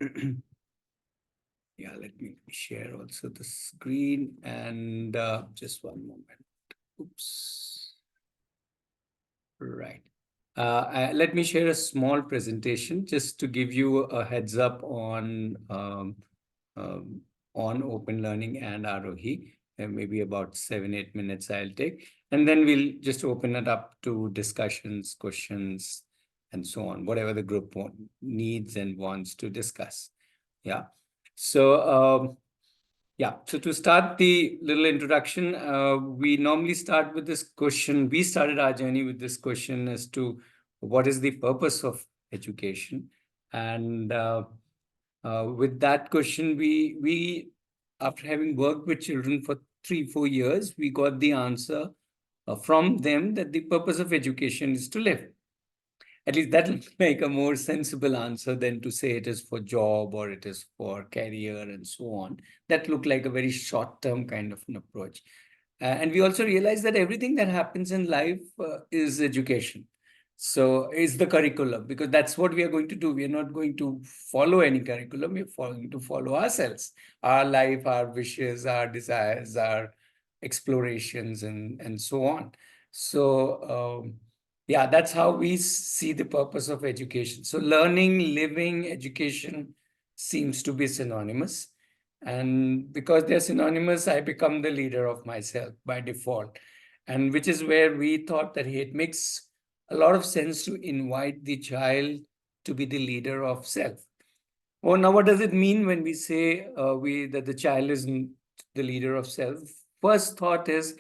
Yeah, let me share also the screen and just one moment. Oops. Right. Let me share a small presentation just to give you a heads up um, on open learning and Aarohi. Maybe about 7-8 minutes I'll take, and then we'll just open it up to discussions, questions, and so on, whatever the group needs and wants to discuss. Yeah. So yeah, so to start the little introduction, we normally start with this question. We started our journey with this question as to what is the purpose of education. And with that question, we after having worked with children for 3-4 years, we got the answer from them that the purpose of education is to live. At least that will make a more sensible answer than to say it is for job or it is for career and so on. That looked like a very short-term kind of an approach. And we also realize that everything that happens in life is education. So is the curriculum, because that's what we are going to do. We are not going to follow any curriculum. We are going to follow ourselves, our life, our wishes, our desires, our explorations, and so on. So yeah, that's how we see the purpose of education. So learning, living, education seems to be synonymous. And because they're synonymous, I become the leader of myself by default. And which is where we thought that hey, it makes a lot of sense to invite the child to be the leader of self. Oh, now what does it mean when we say that the child is the leader of self? First thought is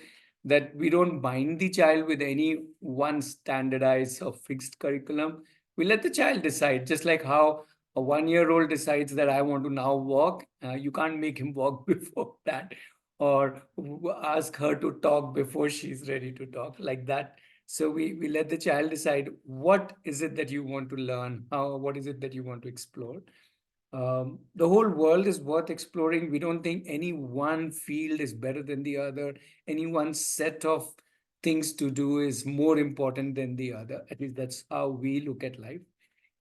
that we don't bind the child with any one standardized or fixed curriculum. We let the child decide, just like how a 1-year-old decides that I want to now walk. You can't make him walk before that, or ask her to talk before she's ready to talk, like that. So we let the child decide what is it that you want to learn, what is it that you want to explore. The whole world is worth exploring. We don't think any one field is better than the other. Any one set of things to do is more important than the other. At least that's how we look at life.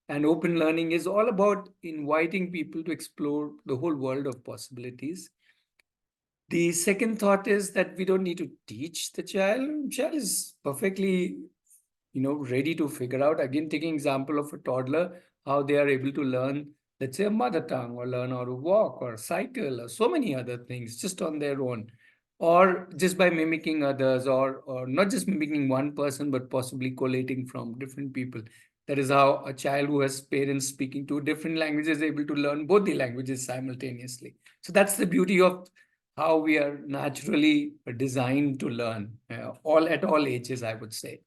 And open learning is all about inviting people to explore the whole world of possibilities. The second thought is that we don't need to teach the child. Child is perfectly, ready to figure out. Again, taking example of a toddler, how they are able to learn, let's say, a mother tongue, or learn how to walk or cycle, or so many other things just on their own, or just by mimicking others, or not just mimicking one person, but possibly collating from different people. That is how a child who has parents speaking two different languages is able to learn both the languages simultaneously. So that's the beauty of how we are naturally designed to learn, all at all ages, I would say.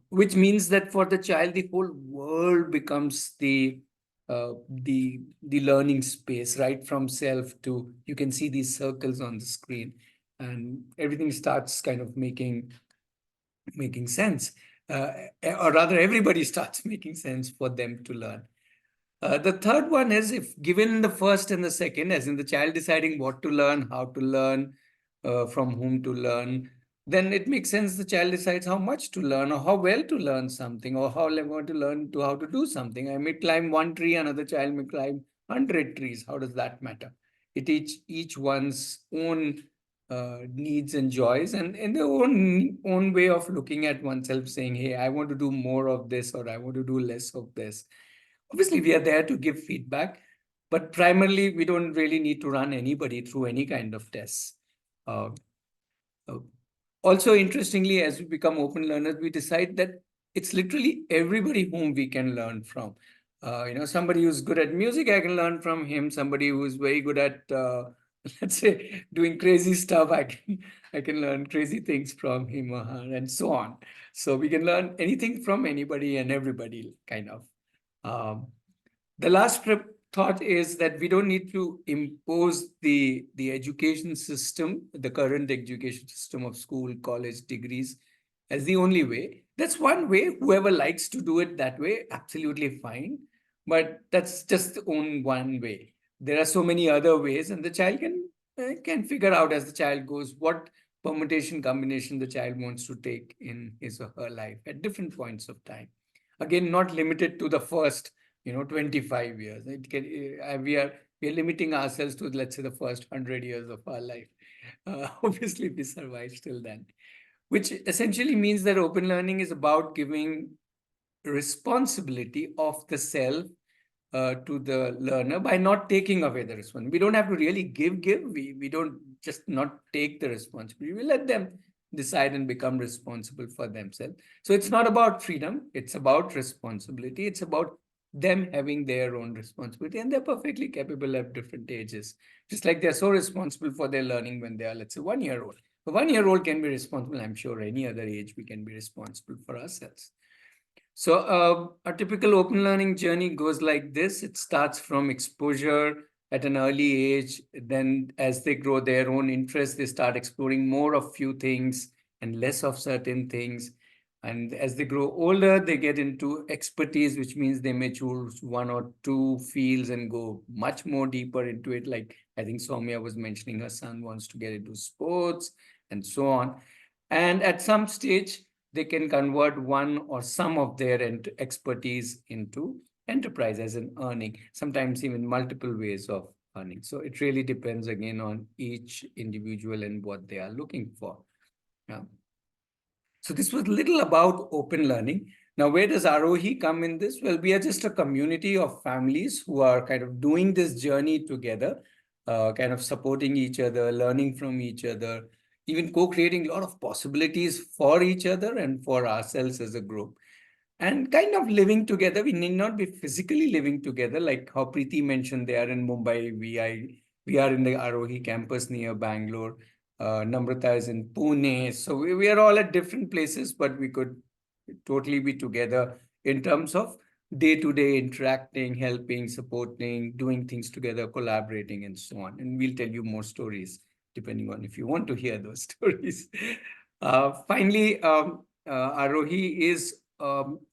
Which means that for the child, the whole world becomes the learning space, right from self to, you can see these circles on the screen, and everything starts kind of making sense, or rather, everybody starts making sense for them to learn. The third one is, if given the first and the second, as in the child deciding what to learn, how to learn, from whom to learn, then it makes sense the child decides how much to learn, or how well to learn something, or how I'm going to learn to how to do something. I may climb one tree, another child may climb 100 trees. How does that matter? It each one's own needs and joys, and in their own way of looking at oneself, saying, hey, I want to do more of this, or I want to do less of this. Obviously, we are there to give feedback, but primarily, we don't really need to run anybody through any kind of tests. Uh, uh, Also, interestingly, as we become open learners, we decide that it's literally everybody whom we can learn from. Somebody who's good at music, I can learn from him. Somebody who's very good at, let's say, doing crazy stuff, I can learn crazy things from him or her, and so on. So we can learn anything from anybody and everybody, kind of. Um, the last thought is that we don't need to impose the education system, the current education system of school, college, degrees, as the only way. That's one way. Whoever likes to do it that way, absolutely fine. But that's just one way. There are so many other ways, and the child can figure out as the child goes what permutation combination the child wants to take in his or her life at different points of time. Again, not limited to the first 25 years. It can, we are limiting ourselves to, let's say, the first 100 years of our life. Obviously, we survive till then, which essentially means that open learning is about giving responsibility of the self to the learner by not taking away the responsibility. We don't have to really give. We don't just not take the responsibility. We let them decide and become responsible for themselves. So it's not about freedom. It's about responsibility. It's about them having their own responsibility, and they're perfectly capable at different ages. Just like they're so responsible for their learning when they are, let's say, 1 year old. A 1 year old can be responsible. I'm sure any other age we can be responsible for ourselves. So a typical open learning journey goes like this. It starts from exposure at an early age. Then as they grow their own interests, they start exploring more of few things and less of certain things. And as they grow older, they get into expertise, which means they may choose one or two fields and go much more deeper into it. Like I think Soumya was mentioning, her son wants to get into sports and so on. And at some stage, they can convert one or some of their expertise into enterprise as an earning, sometimes even multiple ways of earning. So it really depends again on each individual and what they are looking for. Yeah. So this was little about open learning. Now, where does Aarohi come in this? Well, we are just a community of families who are kind of doing this journey together, kind of supporting each other, learning from each other, even co-creating a lot of possibilities for each other and for ourselves as a group. And kind of living together. We need not be physically living together, like how Preeti mentioned, they are in Mumbai. We are in the Aarohi campus near Bangalore. Namrata is in Pune. So we are all at different places, but we could totally be together in terms of day-to-day interacting, helping, supporting, doing things together, collaborating, and so on. And we'll tell you more stories depending on if you want to hear those stories. Finally, Aarohi is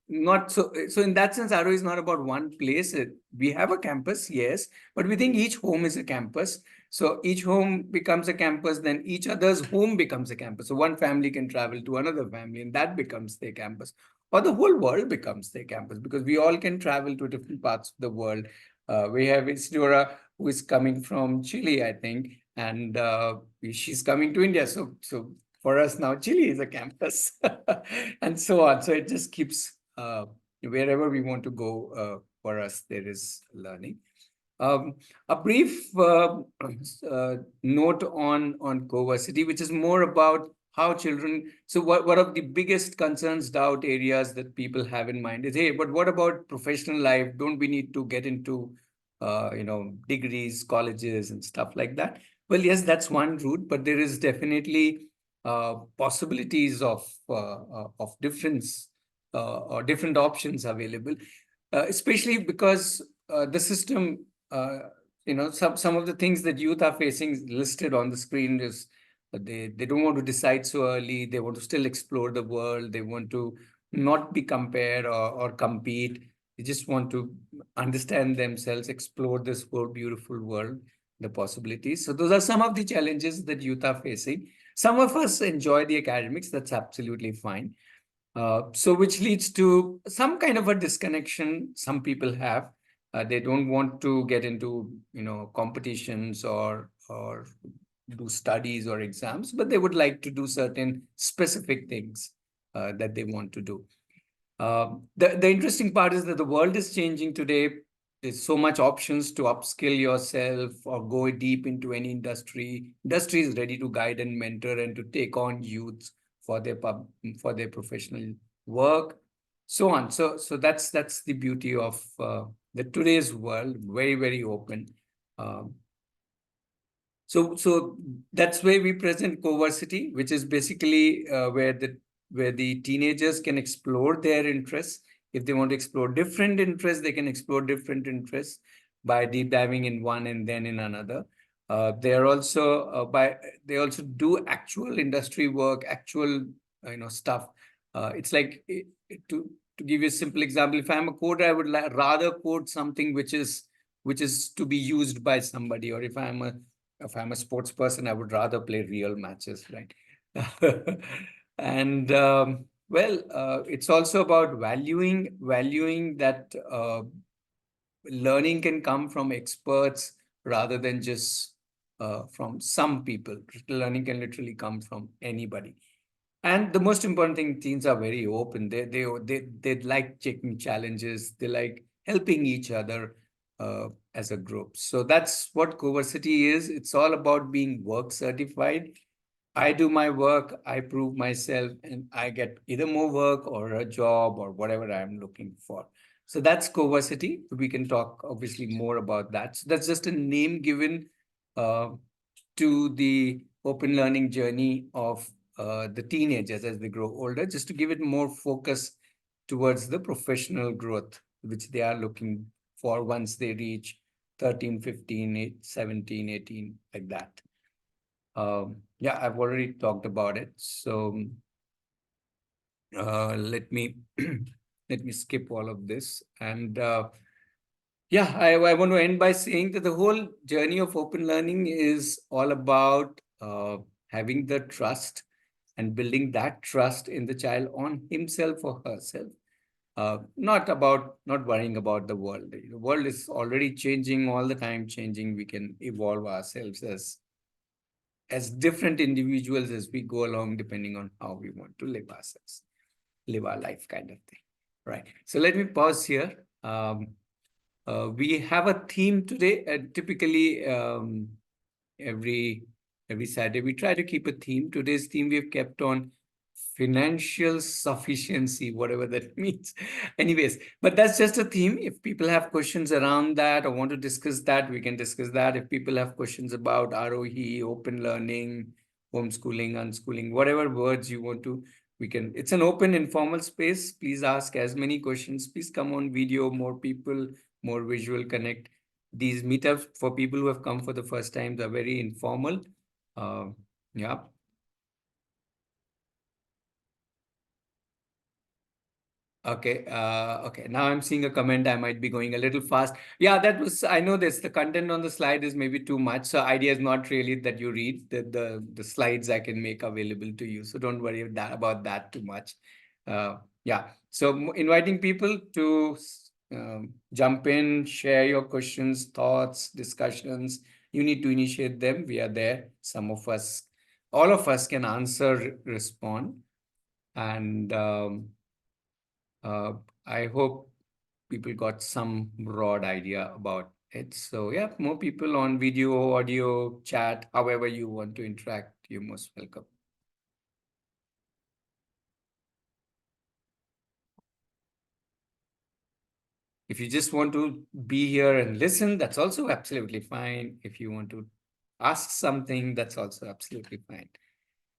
not so in that sense, Aarohi is not about one place. We have a campus, yes, but we think each home is a campus. So each home becomes a campus, then each other's home becomes a campus. So one family can travel to another family, and that becomes their campus. Or the whole world becomes their campus, because we all can travel to different parts of the world. We have Isidora, who is coming from Chile, I think, and she's coming to India. So for us now, Chile is a campus, and so on. So it just keeps wherever we want to go. For us, there is learning. A brief note on CoVersity, which is more about how children. So what of the biggest concerns, doubt areas that people have in mind is, hey, but what about professional life? Don't we need to get into degrees, colleges, and stuff like that? Well, yes, that's one route, but there is definitely possibilities of difference or different options available, especially because the system, some of the things that youth are facing listed on the screen is they don't want to decide so early. They want to still explore the world. They want to not be compared or compete. They just want to understand themselves, explore this whole beautiful world, the possibilities. So those are some of the challenges that youth are facing. Some of us enjoy the academics. That's absolutely fine. So which leads to some kind of a disconnection some people have. They don't want to get into, competitions or do studies or exams, but they would like to do certain specific things that they want to do. The interesting part is that the world is changing today. There's so much options to upskill yourself or go deep into any industry. Industry is ready to guide and mentor and to take on youths for their professional work, so on. So that's the beauty of the today's world, very, very open. Um, so that's where we present CoVersity, which is basically where the teenagers can explore their interests. If they want to explore different interests, they can explore different interests by deep diving in one and then in another. They are also they also do actual industry work, actual stuff. It's like to give you a simple example, if I'm a coder, I would rather code something which is to be used by somebody, or if I'm a sports person, I would rather play real matches, right? And well, it's also about valuing that learning can come from experts rather than just from some people. Learning can literally come from anybody. And the most important thing, teens are very open. They like taking challenges. They like helping each other as a group. So that's what CoVersity is. It's all about being work certified. I do my work, I prove myself, and I get either more work or a job or whatever I'm looking for. So that's CoVersity. We can talk obviously more about that. So that's just a name given uh, to the open learning journey of the teenagers as they grow older, just to give it more focus towards the professional growth, which they are looking for once they reach 13, 15, 17, 18, like that. Yeah, I've already talked about it. So let me let me skip all of this. And yeah, I want to end by saying that the whole journey of open learning is all about having the trust and building that trust in the child on himself or herself. Not worrying about the world. The world is already changing all the time, changing. We can evolve ourselves as different individuals as we go along, depending on how we want to live ourselves, live our life, kind of thing. Right. So let me pause here. We have a theme today. Typically, every Saturday we try to keep a theme. Today's theme we've kept on financial sufficiency, whatever that means. Anyways, but that's just a theme. If people have questions around that or want to discuss that, we can discuss that. If people have questions about Aarohi, open learning, homeschooling, unschooling, whatever words you want to, we can. It's an open, informal space. Please ask as many questions. Please come on video, more people, more visual connect. These meetups for people who have come for the first time are very informal. Yeah. Okay. Okay. Now I'm seeing a comment. I might be going a little fast. Yeah, that was, I know this. The content on the slide is maybe too much. So idea is not really that you read the slides I can make available to you. So don't worry about that too much. Yeah. So inviting people to jump in, share your questions, thoughts, discussions. You need to initiate them. We are there. Some of us, all of us can answer, respond. And uh, I hope people got some broad idea about it. So yeah, more people on video, audio, chat, however you want to interact, you're most welcome. If you just want to be here and listen, that's also absolutely fine. If you want to ask something, that's also absolutely fine.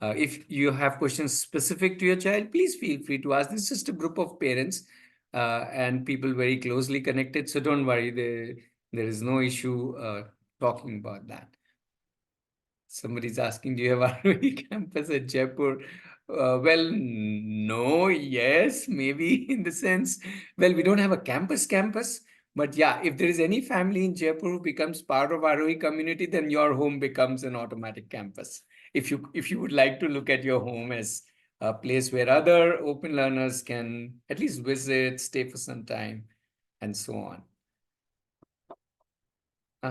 If you have questions specific to your child, please feel free to ask. This is just a group of parents and people very closely connected. So don't worry, there is no issue talking about that. Somebody's asking, do you have ROE campus at Jaipur? Well, no, yes, maybe in the sense, well, we don't have a campus, but yeah, if there is any family in Jaipur who becomes part of ROE community, then your home becomes an automatic campus. If you would like to look at your home as a place where other open learners can at least visit, stay for some time, and so on.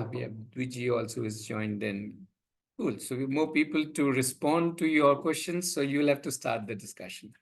We have Dviji also is joined in. Cool. So we have more people to respond to your questions. So you'll have to start the discussion.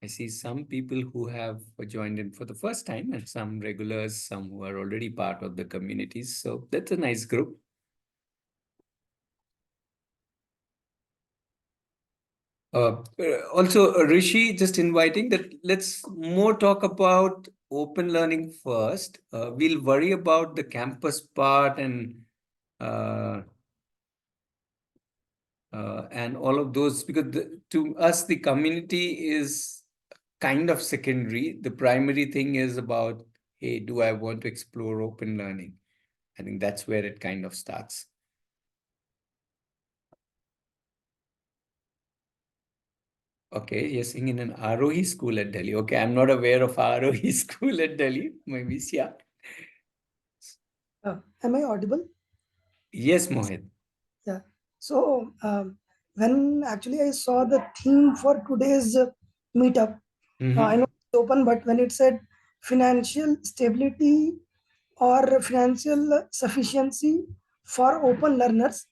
I see some people who have joined in for the first time and some regulars, some who are already part of the communities. So that's a nice group. Also, Rishi, just inviting that let's more talk about open learning first. We'll worry about the campus part uh, and all of those because to us, the community is kind of secondary. The primary thing is about, hey, do I want to explore open learning? I think that's where it kind of starts. Okay, you're singing in an Aarohi school at Delhi. Okay, I'm not aware of Aarohi school at Delhi. Maybe, yeah. Am I audible? Yes, Mohit. Yeah. So when actually I saw the theme for today's meetup, I know it's open, but when it said financial stability or financial sufficiency for open learners,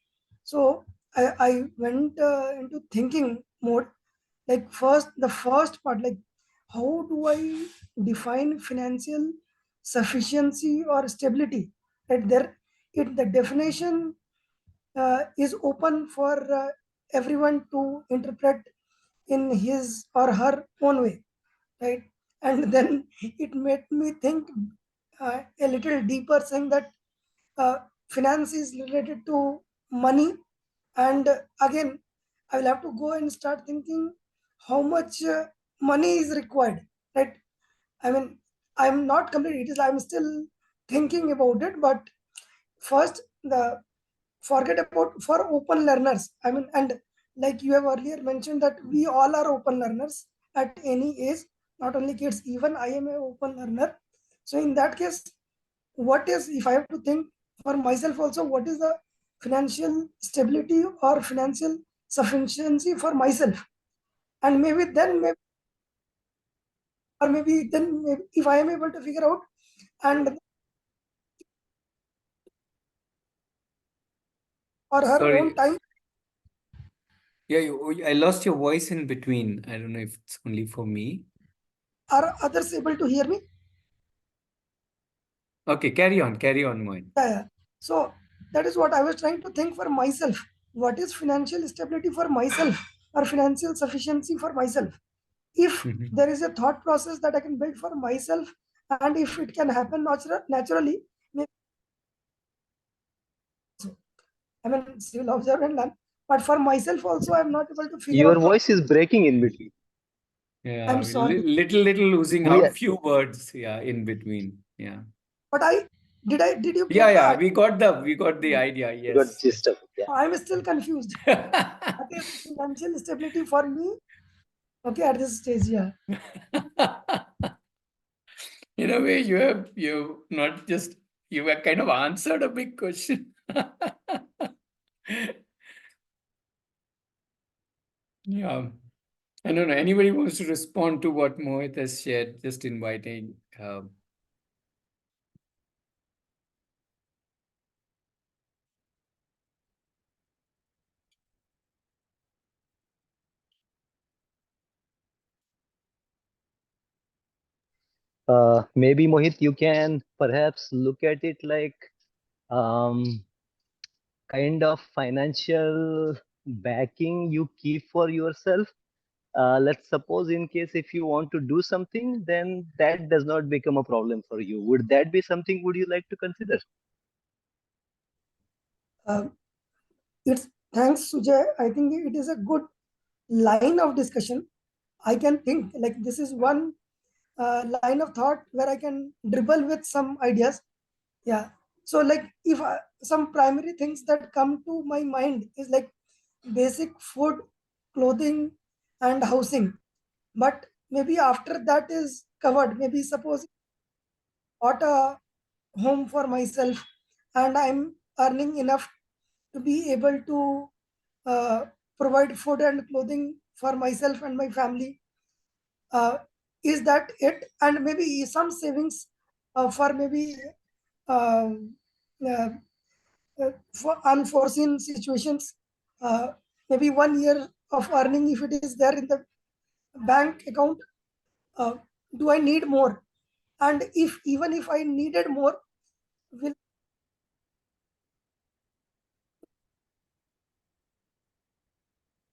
so I went into thinking mode. Like the first part, like how do I define financial sufficiency or stability? Right there, the definition is open for everyone to interpret in his or her own way, right? And then it made me think a little deeper, saying that uh, finance is related to money, and again I will have to go and start thinking how much money is required, right? I mean, I'm not completely, it is, I'm still thinking about it, but first the forget about for open learners, I mean, and like you have earlier mentioned that we all are open learners at any age, not only kids, even I am a open learner. So in that case, what is, if I have to think for myself also, what is the financial stability or financial sufficiency for myself? And maybe then maybe, or maybe then maybe if I am able to figure out, and or her own Sorry. time. Yeah, I lost your voice in between. I don't know if it's only for me. Are others able to hear me? Okay, carry on, Mohit. Yeah. So that is what I was trying to think for myself. What is financial stability for myself or financial sufficiency for myself? If there is a thought process that I can build for myself, and if it can happen naturally, maybe, I mean, she will observe and learn. But for myself also, I'm not able to figure Your out. voice is breaking in between. Yeah, I'm sorry, little losing We out are, few words. Yeah, in between. Yeah. but did you Yeah, get the yeah, idea? we got the idea. we got Yes, gist of it. I'm still confused. yes. What is financial stability for me? Okay, at this stage, yeah. In a way, you not just you have kind of answered a big question. Yeah. I don't know. Anybody wants to respond to what Mohit has shared? Just inviting. Maybe Mohit, you can perhaps look at it like um, kind of financial backing you keep for yourself. Let's suppose in case if you want to do something, then that does not become a problem for you. Would that be something would you like to consider? Um, it's thanks, Sujay. I think it is a good line of discussion. I can think like this is one line of thought where I can dribble with some ideas. Yeah. So like if some primary things that come to my mind is like basic food, clothing, and housing. But maybe after that is covered, maybe suppose bought a home for myself and I'm earning enough to be able to uh, provide food and clothing for myself and my family. Uh, is that it? And maybe some savings for maybe um, uh, for unforeseen situations. Uh, Maybe 1 year of earning, if it is there in the bank account, uh, do I need more? And if even if I needed more, will,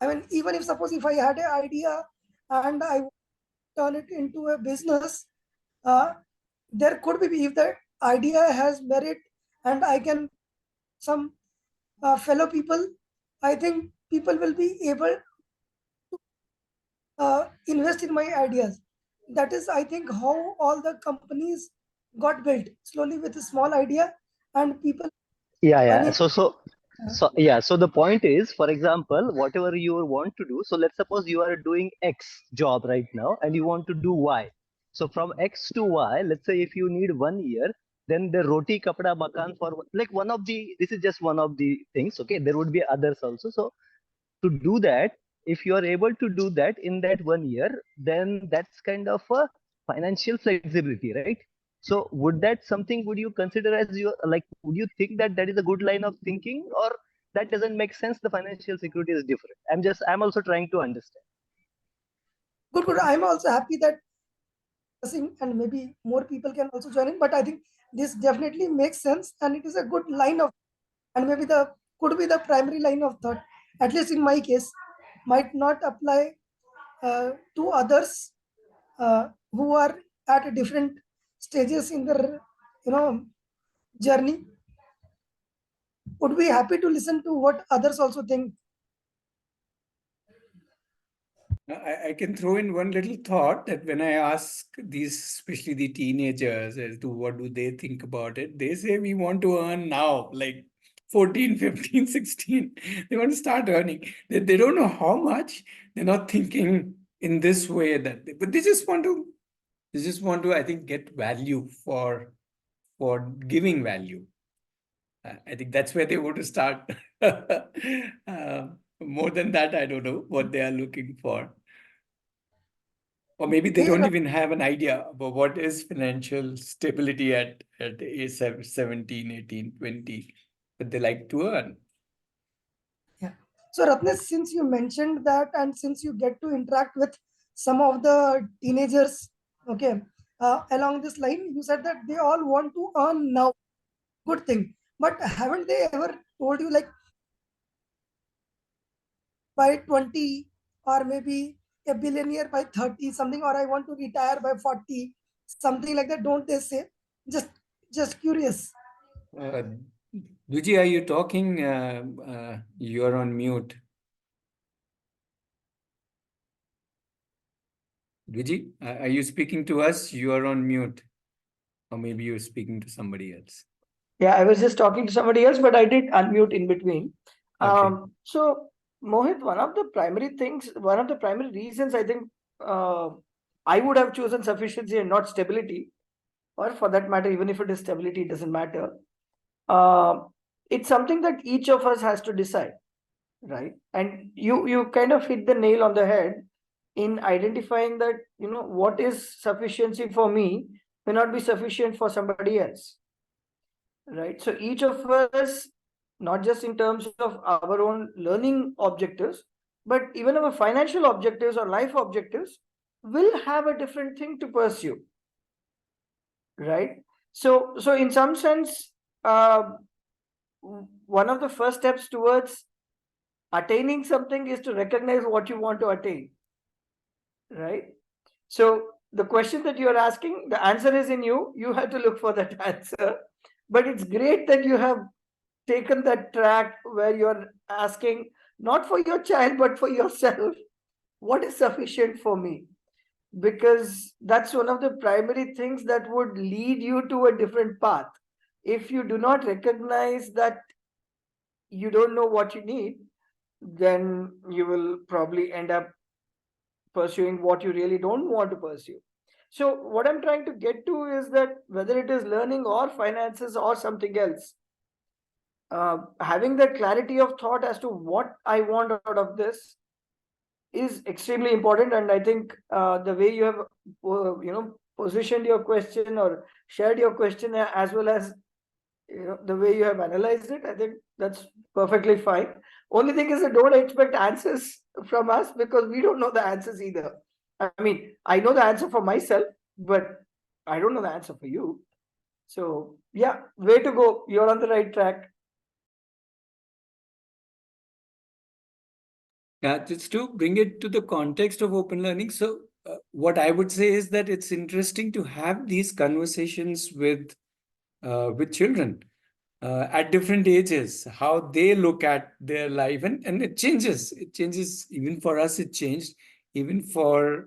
I mean, even if suppose if I had an idea and I turn it into a business, uh, there could be, if the idea has merit and I can some fellow people, I think people will be able invest in my ideas. That is, I think, how all the companies got built slowly with a small idea and people Yeah, yeah. money. So So yeah, so the point is, for example, whatever you want to do, so let's suppose you are doing X job right now and you want to do Y. So from X to Y, let's say if you need 1 year, then the roti kapda makan for like one of the, this is just one of the things. Okay, there would be others also. So to do that, if you are able to do that in that 1 year, then that's kind of a financial flexibility, right? So would that something would you consider as your, like, would you think that that is a good line of thinking, or that doesn't make sense? The financial security is different. I'm also trying to understand. Good. I'm also happy that and maybe more people can also join in. But I think this definitely makes sense, and it is a good line of, and maybe the could be the primary line of thought. At least in my case, might not apply to others who are at different stages in their, journey. Would be happy to listen to what others also think. I can throw in one little thought that when I ask these, especially the teenagers, as to what do they think about it, they say we want to earn now, like 14, 15, 16. They want to start earning. They don't know how much. They're not thinking in this way but they just want to, I think, get value for giving value. I think that's where they want to start. More than that, I don't know what they are looking for. Or maybe they don't even have an idea about what is financial stability at age 17, 18, 20, but they like to earn. Yeah. So Ratnesh, since you mentioned that, and since you get to interact with some of the teenagers, okay, along this line, you said that they all want to earn now. Good thing. But haven't they ever told you, like, by 20, or maybe a billionaire by 30, something, or I want to retire by 40, something like that? Don't they say? Just just curious. Duji, are you talking? You're on mute. Duji, are you speaking to us? You are on mute. Or maybe you're speaking to somebody else. Yeah, I was just talking to somebody else, but I did unmute in between. Okay. So, Mohit, one of the primary reasons I think I would have chosen sufficiency and not stability, or for that matter, even if it is stability, it doesn't matter. It's something that each of us has to decide, right? And you kind of hit the nail on the head in identifying that, what is sufficiency for me may not be sufficient for somebody else. Right. So each of us, not just in terms of our own learning objectives, but even our financial objectives or life objectives, will have a different thing to pursue. Right. So in some sense, one of the first steps towards attaining something is to recognize what you want to attain. Right. So the question that you're asking, the answer is in you. You have to look for that answer. But it's great that you have taken that track where you're asking not for your child but for yourself, what is sufficient for me? Because that's one of the primary things that would lead you to a different path. If you do not recognize that you don't know what you need, then you will probably end up pursuing what you really don't want to pursue. So what I'm trying to get to is that whether it is learning or finances or something else, having that clarity of thought as to what I want out of this is extremely important. And I think the way you have positioned your question or shared your question, as well as the way you have analyzed it, I think that's perfectly fine. Only thing is that don't expect answers from us, because we don't know the answers either. I mean, I know the answer for myself, but I don't know the answer for you. So yeah, way to go. You're on the right track. Yeah, just to bring it to the context of open learning. So what I would say is that it's interesting to have these conversations with children at different ages, how they look at their life, and it changes. It changes. Even for us, it changed. Even for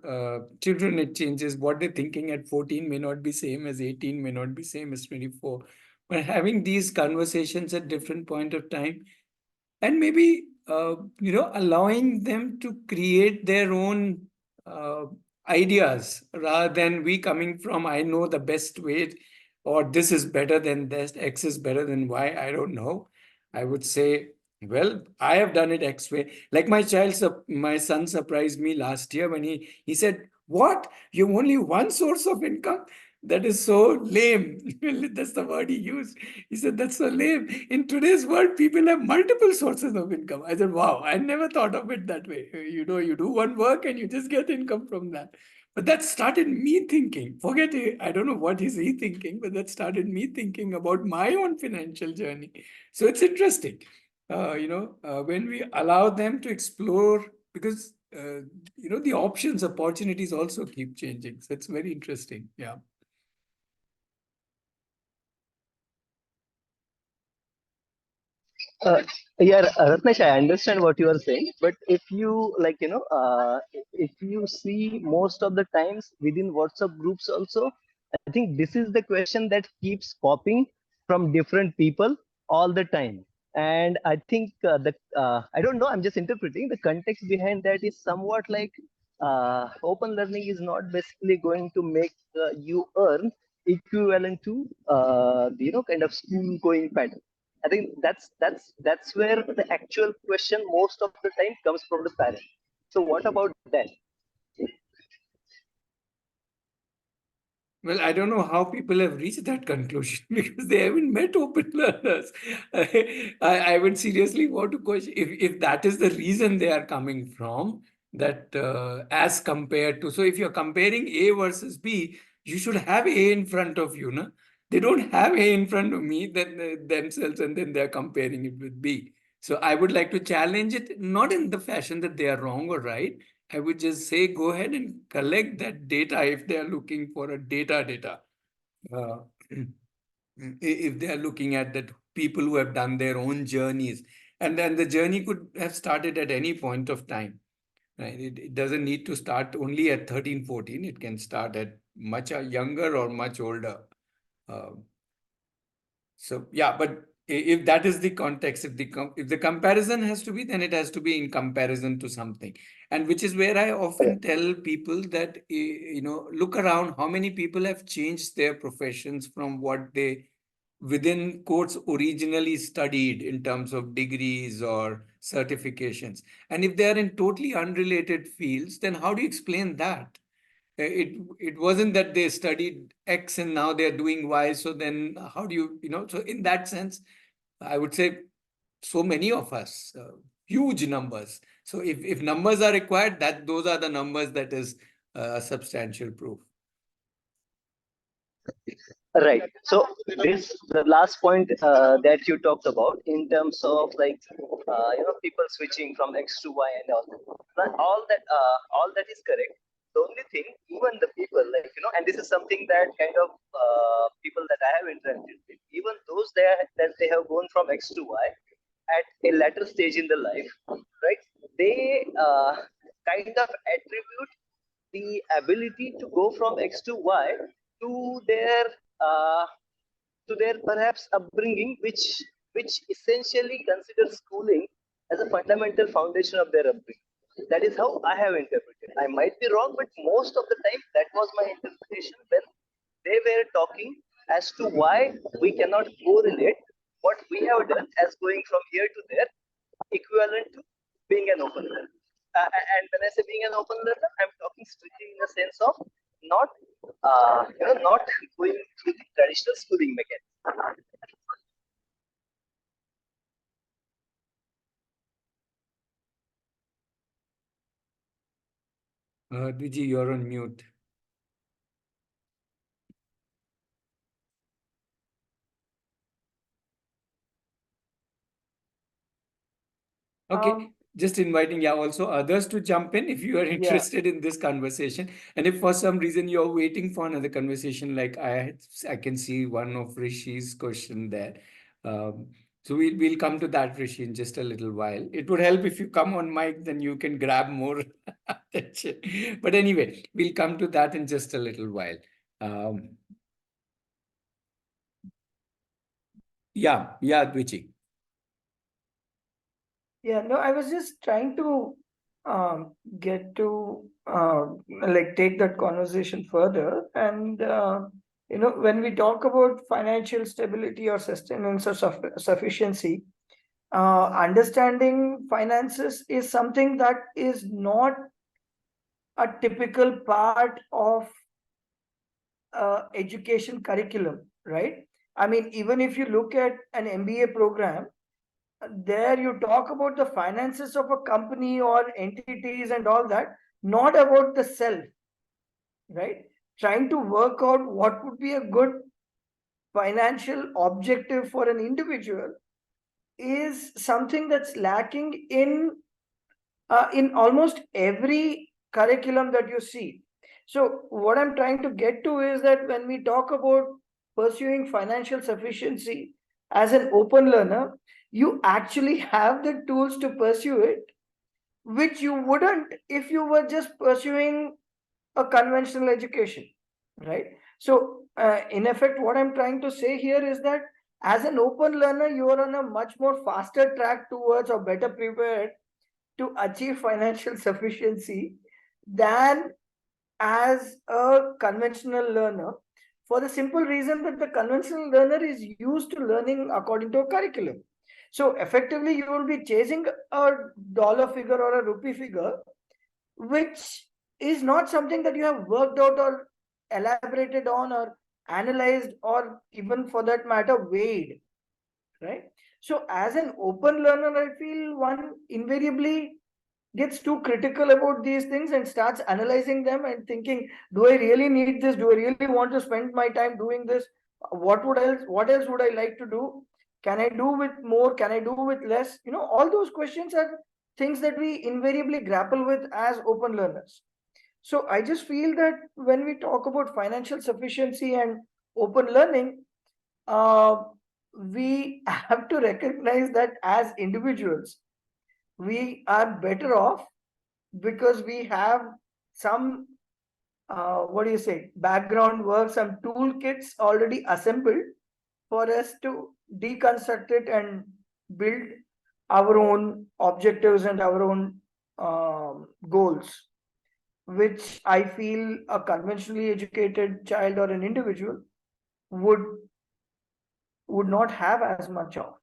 children, it changes. What they're thinking at 14 may not be same as 18, may not be same as 24. But having these conversations at different point of time and maybe allowing them to create their own ideas rather than we coming from I know the best way, or this is better than this, X is better than Y. I don't know. I would say, well, I have done it X way. Like my son surprised me last year when he said, "What? You have only one source of income? That is so lame." That's the word he used. He said, "That's so lame. In today's world, people have multiple sources of income." I said, "Wow, I never thought of it that way. You do one work and you just get income from that." But that started me thinking. Forget it, I don't know what is he thinking, but that started me thinking about my own financial journey. So it's interesting, when we allow them to explore, because the opportunities also keep changing. So it's very interesting. Yeah. Uh, yeah, Ratnesh, I understand what you are saying, but if you if you see most of the times within WhatsApp groups also, I think this is the question that keeps popping from different people all the time. And I think I don't know, I'm just interpreting the context behind that is somewhat like open learning is not basically going to make you earn equivalent to kind of school going pattern. I think that's where the actual question most of the time comes from the parent. So what about that? Well, I don't know how people have reached that conclusion because they haven't met open learners. I would seriously want to question if that is the reason they are coming from, that as compared to. So if you're comparing A versus B, you should have A in front of you. No? They don't have A in front of me, then themselves, and then they're comparing it with B. So I would like to challenge it, not in the fashion that they are wrong or right. I would just say go ahead and collect that data if they are looking for a data. Uh, if they are looking at that people who have done their own journeys, and then the journey could have started at any point of time. Right? It doesn't need to start only at 13, 14. It can start at much younger or much older. Uh, so yeah, but if that is the context, if the comparison has to be, then it has to be in comparison to something, and which is where I often tell people that look around how many people have changed their professions from what they within quotes originally studied in terms of degrees or certifications, and if they are in totally unrelated fields, then how do you explain that? It wasn't that they studied X and now they're doing Y. So then how do so in that sense, I would say so many of us, huge numbers. So if numbers are required, that those are the numbers that is substantial proof. Right. So this the last point that you talked about in terms of like people switching from X to Y and all. All that is correct. The only thing, even the people and this is something that kind of people that I have interacted with, even those that they have gone from X to Y at a later stage in the life, right? They kind of attribute the ability to go from X to Y to their uh, perhaps upbringing, which essentially considers schooling as a fundamental foundation of their upbringing. That is how I have interpreted. I might be wrong, but most of the time that was my interpretation when they were talking as to why we cannot correlate what we have done as going from here to there equivalent to being an open learner. And when I say being an open learner, I'm talking strictly in the sense of not not going through the traditional schooling mechanism. Diji, you're on mute. Okay, just inviting also others to jump in if you are interested in this conversation. And if for some reason you're waiting for another conversation, like I can see one of Rishi's question there. So we'll come to that, Rishi, in just a little while. It would help if you come on mic, then you can grab more attention. But anyway, we'll come to that in just a little while. Yeah, Dwichi. Yeah, no, I was just trying to get to like take that conversation further. And when we talk about financial stability or sustenance or sufficiency, understanding finances is something that is not a typical part of education curriculum, right? I mean, even if you look at an MBA program, there you talk about the finances of a company or entities and all that, not about the self, right? Trying to work out what would be a good financial objective for an individual is something that's lacking in almost every curriculum that you see. So what I'm trying to get to is that when we talk about pursuing financial sufficiency as an open learner, you actually have the tools to pursue it, which you wouldn't if you were just pursuing a conventional education, right? So in effect, what I'm trying to say here is that as an open learner, you are on a much more faster track towards or better prepared to achieve financial sufficiency than as a conventional learner, for the simple reason that the conventional learner is used to learning according to a curriculum. So effectively, you will be chasing a dollar figure or a rupee figure, which is not something that you have worked out or elaborated on or analyzed or even for that matter weighed, right? So as an open learner, I feel one invariably gets too critical about these things and starts analyzing them and thinking, do I really need this? Do I really want to spend my time doing this? What else would I like to do? Can I do with more? Can I do with less? All those questions are things that we invariably grapple with as open learners. So I just feel that when we talk about financial sufficiency and open learning, uh, we have to recognize that as individuals, we are better off because we have some what do you say, background work, some toolkits already assembled for us to deconstruct it and build our own objectives and our own goals, which I feel a conventionally educated child or an individual would not have as much of.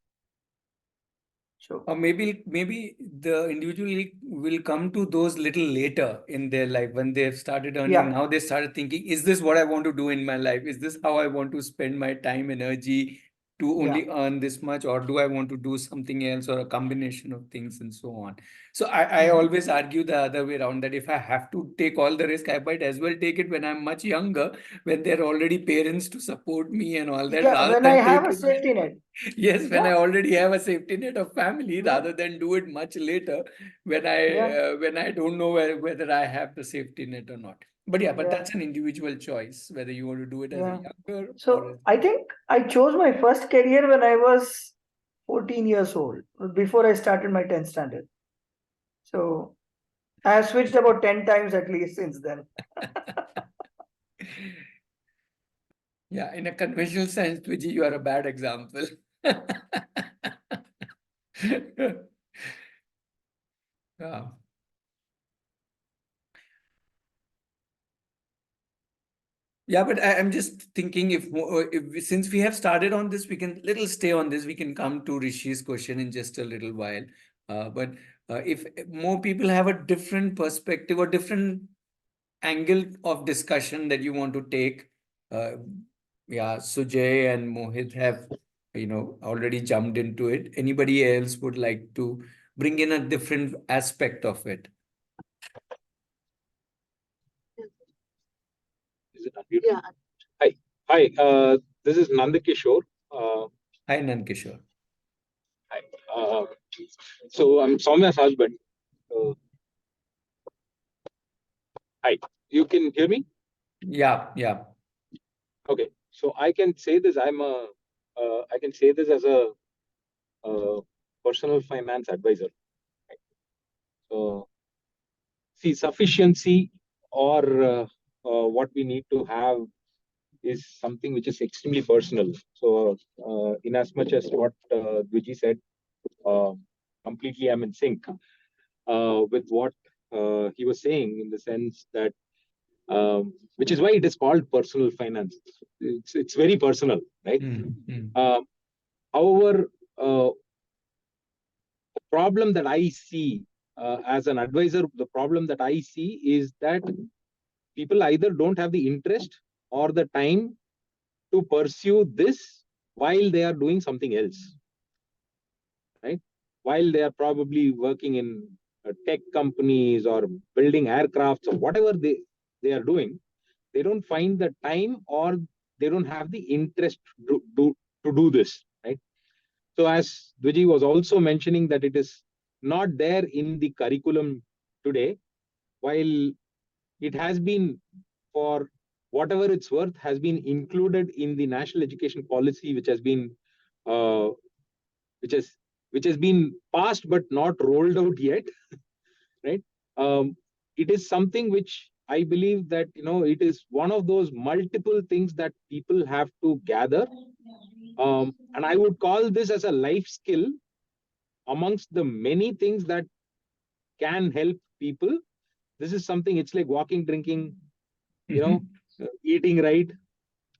So Or maybe the individual will come to those little later in their life when they've started earning. yeah, Now they started thinking, is this what I want to do in my life? Is this how I want to spend my time, energy to yeah, only earn this much? Or do I want to do something else or a combination of things and so on? So I always argue the other way around, that if I have to take all the risk, I might as well take it when I'm much younger, when there are already parents to support me and all that, yeah, rather when I than have take a it. safety net. Yes, when Yeah, I already have a safety net of family, yeah, rather than do it much later yeah, when I don't know whether I have the safety net or not. But yeah, but yeah, that's an individual choice, whether you want to do it as a yeah. younger or So I think I chose my first career when I was 14 years old, before I started my 10th standard. So I have switched about 10 times at least since then. yeah, in a conventional sense, Twiji, you are a bad example. Yeah. Yeah, but I'm just thinking since we have started on this, we can little stay on this. We can come to Rishi's question in just a little while. But if more people have a different perspective or different angle of discussion that you want to take, yeah, Sujay and Mohit have already jumped into it. Anybody else would like to bring in a different aspect of it? Is it unmuted? Yeah. Hi. This is Nandakishore. Hi, Nankishore. Hi. So I'm Soumya's husband. Hi. You can hear me? Yeah, yeah. Okay. So I can say this. I can say this as a personal finance advisor. So see, sufficiency or what we need to have is something which is extremely personal. So in as much as what Vijay said, completely am in sync with what he was saying, in the sense that, which is why it is called personal finance. It's very personal, right? However, the problem that I see as an advisor, the problem that I see is that people either don't have the interest or the time to pursue this while they are doing something else, right? While they are probably working in tech companies or building aircrafts or whatever they are doing, they don't find the time, or they don't have the interest to do this, right? So as Dviji was also mentioning, that it is not there in the curriculum today, while it has been, for whatever it's worth, has been included in the national education policy, which has been uh, which has been passed but not rolled out yet, right? It is something which I believe that, it is one of those multiple things that people have to gather, and I would call this as a life skill amongst the many things that can help people. This is something, it's like walking, drinking, eating right.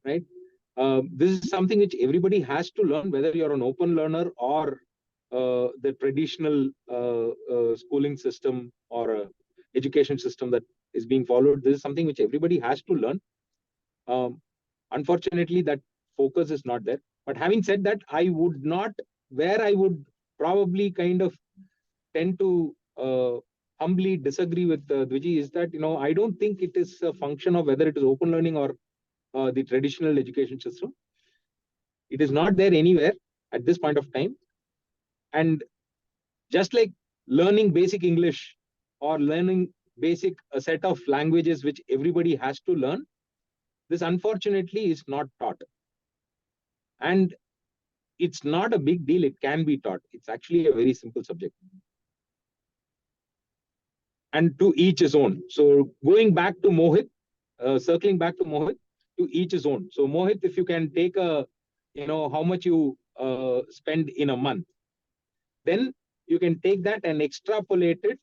This is something which everybody has to learn, whether you're an open learner or the traditional schooling system or education system that is being followed. This is something which everybody has to learn. Unfortunately, that focus is not there. But having said that, I would probably kind of tend to humbly disagree with Dviji, is that, I don't think it is a function of whether it is open learning or the traditional education system. It is not there anywhere at this point of time. And just like learning basic English or learning a set of languages which everybody has to learn, this unfortunately is not taught. And it's not a big deal. It can be taught. It's actually a very simple subject. And to each his own. So going back to Mohit, circling back to Mohit, to each his own. So Mohit, if you can take how much you spend in a month, then you can take that and extrapolate it,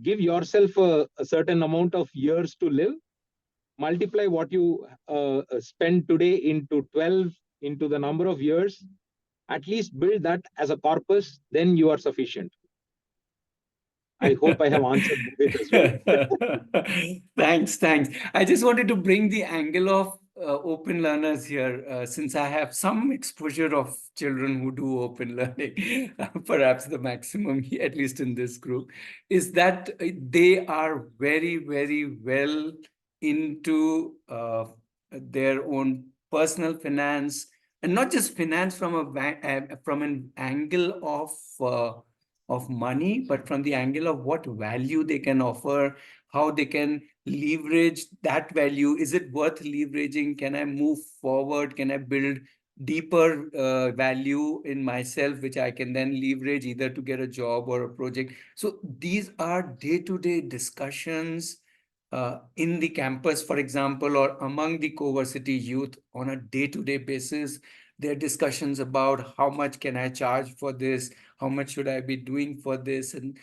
give yourself a certain amount of years to live, multiply what you spend today into 12, into the number of years, at least build that as a corpus, then you are sufficient. I hope I have answered it as well. Thanks. I just wanted to bring the angle of open learners here, since I have some exposure of children who do open learning, perhaps the maximum, at least in this group, is that they are very, very well into their own personal finance, and not just finance from an angle of money, but from the angle of what value they can offer, how they can leverage that value. Is it worth leveraging? Can I move forward? Can I build deeper value in myself, which I can then leverage either to get a job or a project? So these are day-to-day discussions in the campus, for example, or among the CoVersity youth on a day-to-day basis. There are discussions about how much can I charge for this? How much should I be doing for this? And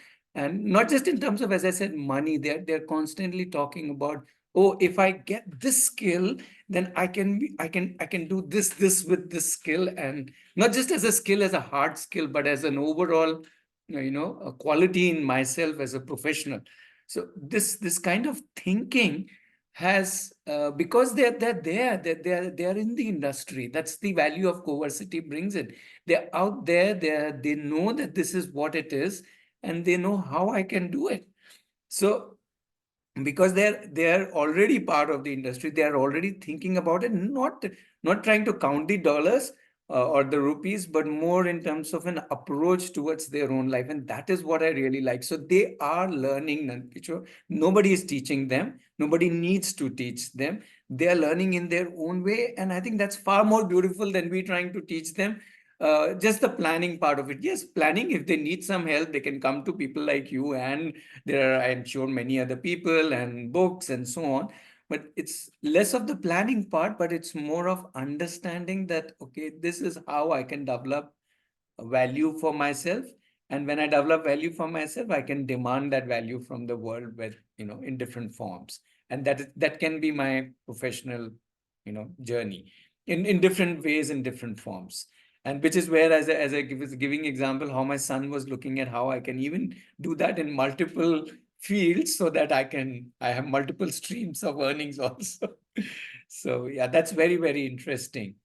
not just in terms of, as I said, money. They're constantly talking about, oh, if I get this skill, then I can do this with this skill, and not just as a skill, as a hard skill, but as an overall, a quality in myself as a professional. So this kind of thinking has because they're in the industry. That's the value of CoVersity brings it. They're out there. They know that this is what it is, and they know how I can do it. So because they're already part of the industry, they are already thinking about it, not trying to count the dollars or the rupees, but more in terms of an approach towards their own life. And that is what I really like. So they are learning, Nankicho. Nobody is teaching them. Nobody needs to teach them. They are learning in their own way. And I think that's far more beautiful than we trying to teach them. Just the planning part of it. Yes, planning, if they need some help, they can come to people like you, and there are, I'm sure, many other people and books and so on. But it's less of the planning part, but it's more of understanding that, okay, this is how I can develop a value for myself. And when I develop value for myself, I can demand that value from the world with, in different forms. And that can be my professional, journey in different ways, in different forms. And which is where, as I was giving example, how my son was looking at how I can even do that in multiple fields, so that I have multiple streams of earnings also. So yeah, that's very, very interesting.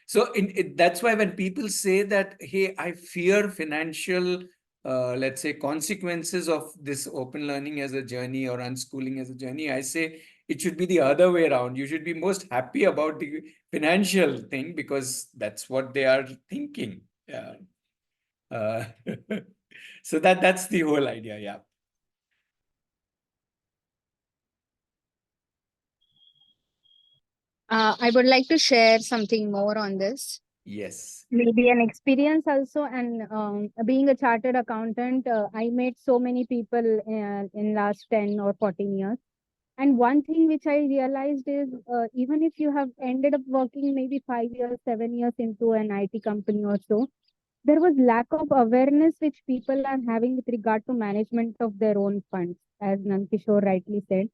So that's why when people say that, hey, I fear financial, let's say, consequences of this open learning as a journey or unschooling as a journey, I say it should be the other way around. You should be most happy about the financial thing, because that's what they are thinking. Yeah. So that's the whole idea. Yeah. I would like to share something more on this. Yes. Maybe an experience also, and being a chartered accountant, I met so many people in last 10 or 14 years. And one thing which I realized is, even if you have ended up working maybe 5 years, 7 years into an IT company or so, there was lack of awareness which people are having with regard to management of their own funds, as Nankishore rightly said.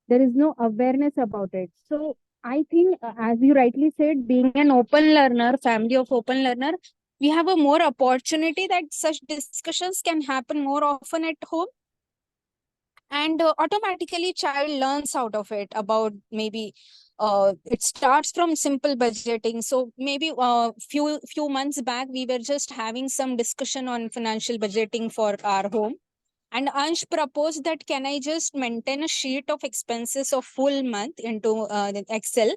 There is no awareness about it. So I think, as you rightly said, being an open learner, family of open learner, we have a more opportunity that such discussions can happen more often at home, and automatically child learns out of it about maybe it starts from simple budgeting. So maybe few months back we were just having some discussion on financial budgeting for our home, and Ansh proposed that, can I just maintain a sheet of expenses of full month into the Excel?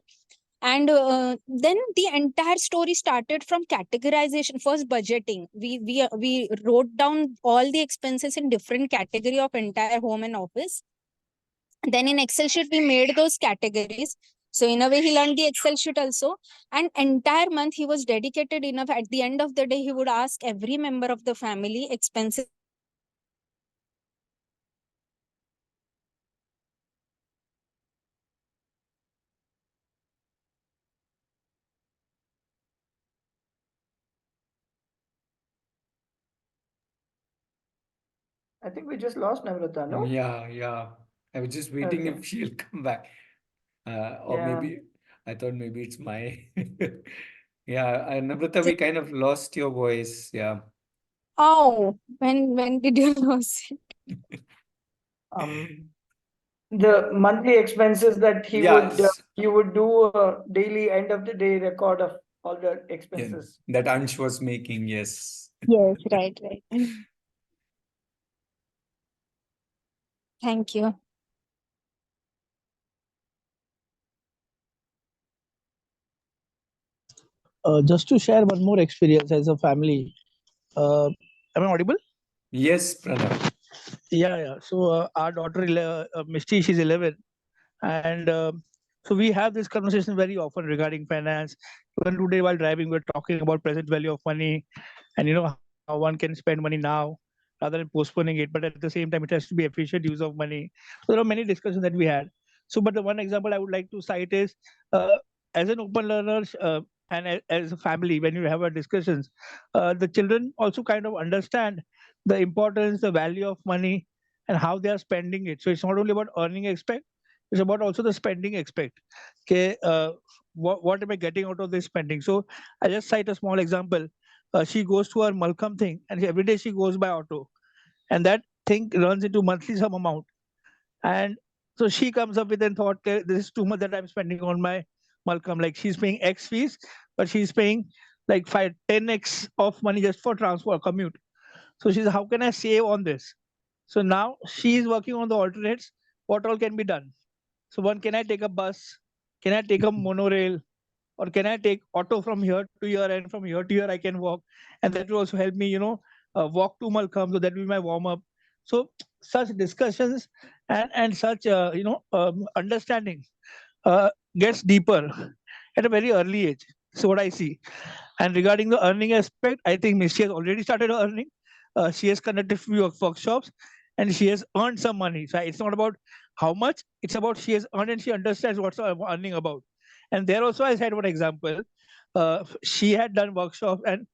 And then the entire story started from categorization. First, budgeting. We wrote down all the expenses in different category of entire home and office. Then in Excel sheet, we made those categories. So in a way, he learned the Excel sheet also. And entire month, he was dedicated enough. At the end of the day, he would ask every member of the family expenses. I think we just lost Namrata, no? Yeah. I was just waiting Okay. if she'll come back. Or Yeah. maybe I thought maybe it's my yeah, Namrata, we kind of lost your voice. Yeah. Oh, when did you lose it? The monthly expenses that he would Yes. you would do a daily end of the day record of all the Yeah, expenses. that Ansh was making, yes. Yes, right. Thank you. Just to share one more experience as a family. Am I audible? Yes, Pranav. Yeah. So our daughter, Misty, she's 11, and so we have this conversation very often regarding finance. Even today, while driving, we're talking about present value of money, and how one can spend money now rather than postponing it. But at the same time, it has to be efficient use of money. So there are many discussions that we had. So, but the one example I would like to cite is, uh, as an open learner, and as a family, when you have a discussions, the children also kind of understand the importance, the value of money, and how they are spending it. So it's not only about earning aspect; it's about also the spending aspect. Okay, what am I getting out of this spending? So I just cite a small example. She goes to her Malcolm thing, and every day she goes by auto, and that thing runs into monthly some amount. And so she comes up with a thought, "Okay, this is too much that I'm spending on my Malcolm. Like she's paying X fees, but she's paying like 10x of money just for transport commute. So she's, how can I save on this? So now she is working on the alternates. What all can be done? So one, can I take a bus? Can I take a monorail? Or can I take auto from here to here, and from here to here I can walk? And that will also help me, walk to Malcolm. So that will be my warm up. So such discussions and such, understanding gets deeper at a very early age. So what I see. And regarding the earning aspect, I think Misty has already started earning. She has conducted few workshops, and she has earned some money. So it's not about how much; it's about she has earned and she understands what's earning about. And there also, I had one example. She had done workshop, and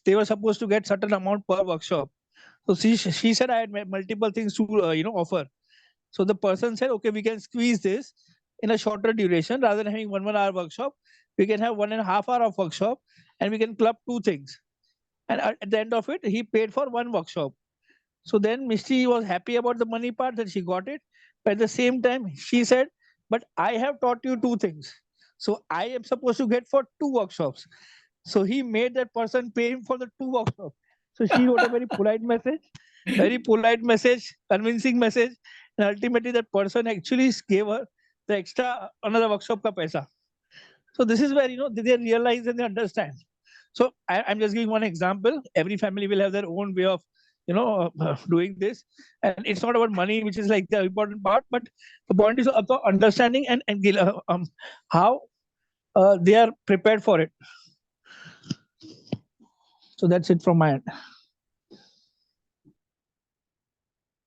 they were supposed to get certain amount per workshop. So she said I had multiple things to offer. So the person said, okay, we can squeeze this in a shorter duration rather than having 1 hour workshop. We can have 1.5 hour of workshop, and we can club 2 things. And at the end of it, he paid for 1 workshop. So then Misty was happy about the money part that she got it. But at the same time, she said, but I have taught you 2 things. So I am supposed to get for 2 workshops. So he made that person pay him for the 2 workshops. So she wrote a very polite message, convincing message. And ultimately that person actually gave her the extra another workshop ka paisa. So this is where, they realize and they understand. So I'm just giving one example. Every family will have their own way of, doing this. And it's not about money, which is like the important part, but the point is about understanding and how they are prepared for it. So that's it from my end.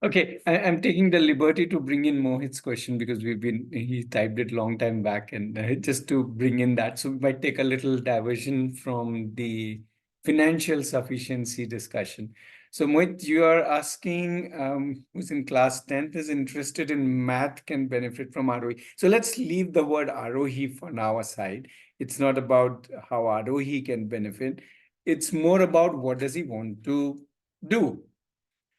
Okay, I'm taking the liberty to bring in Mohit's question because he typed it long time back, and just to bring in that. So we might take a little diversion from the financial sufficiency discussion. So Mohit, you are asking who's in class 10th is interested in math can benefit from Aarohi. So let's leave the word Aarohi for now aside. It's not about how Aarohi can benefit. It's more about what does he want to do.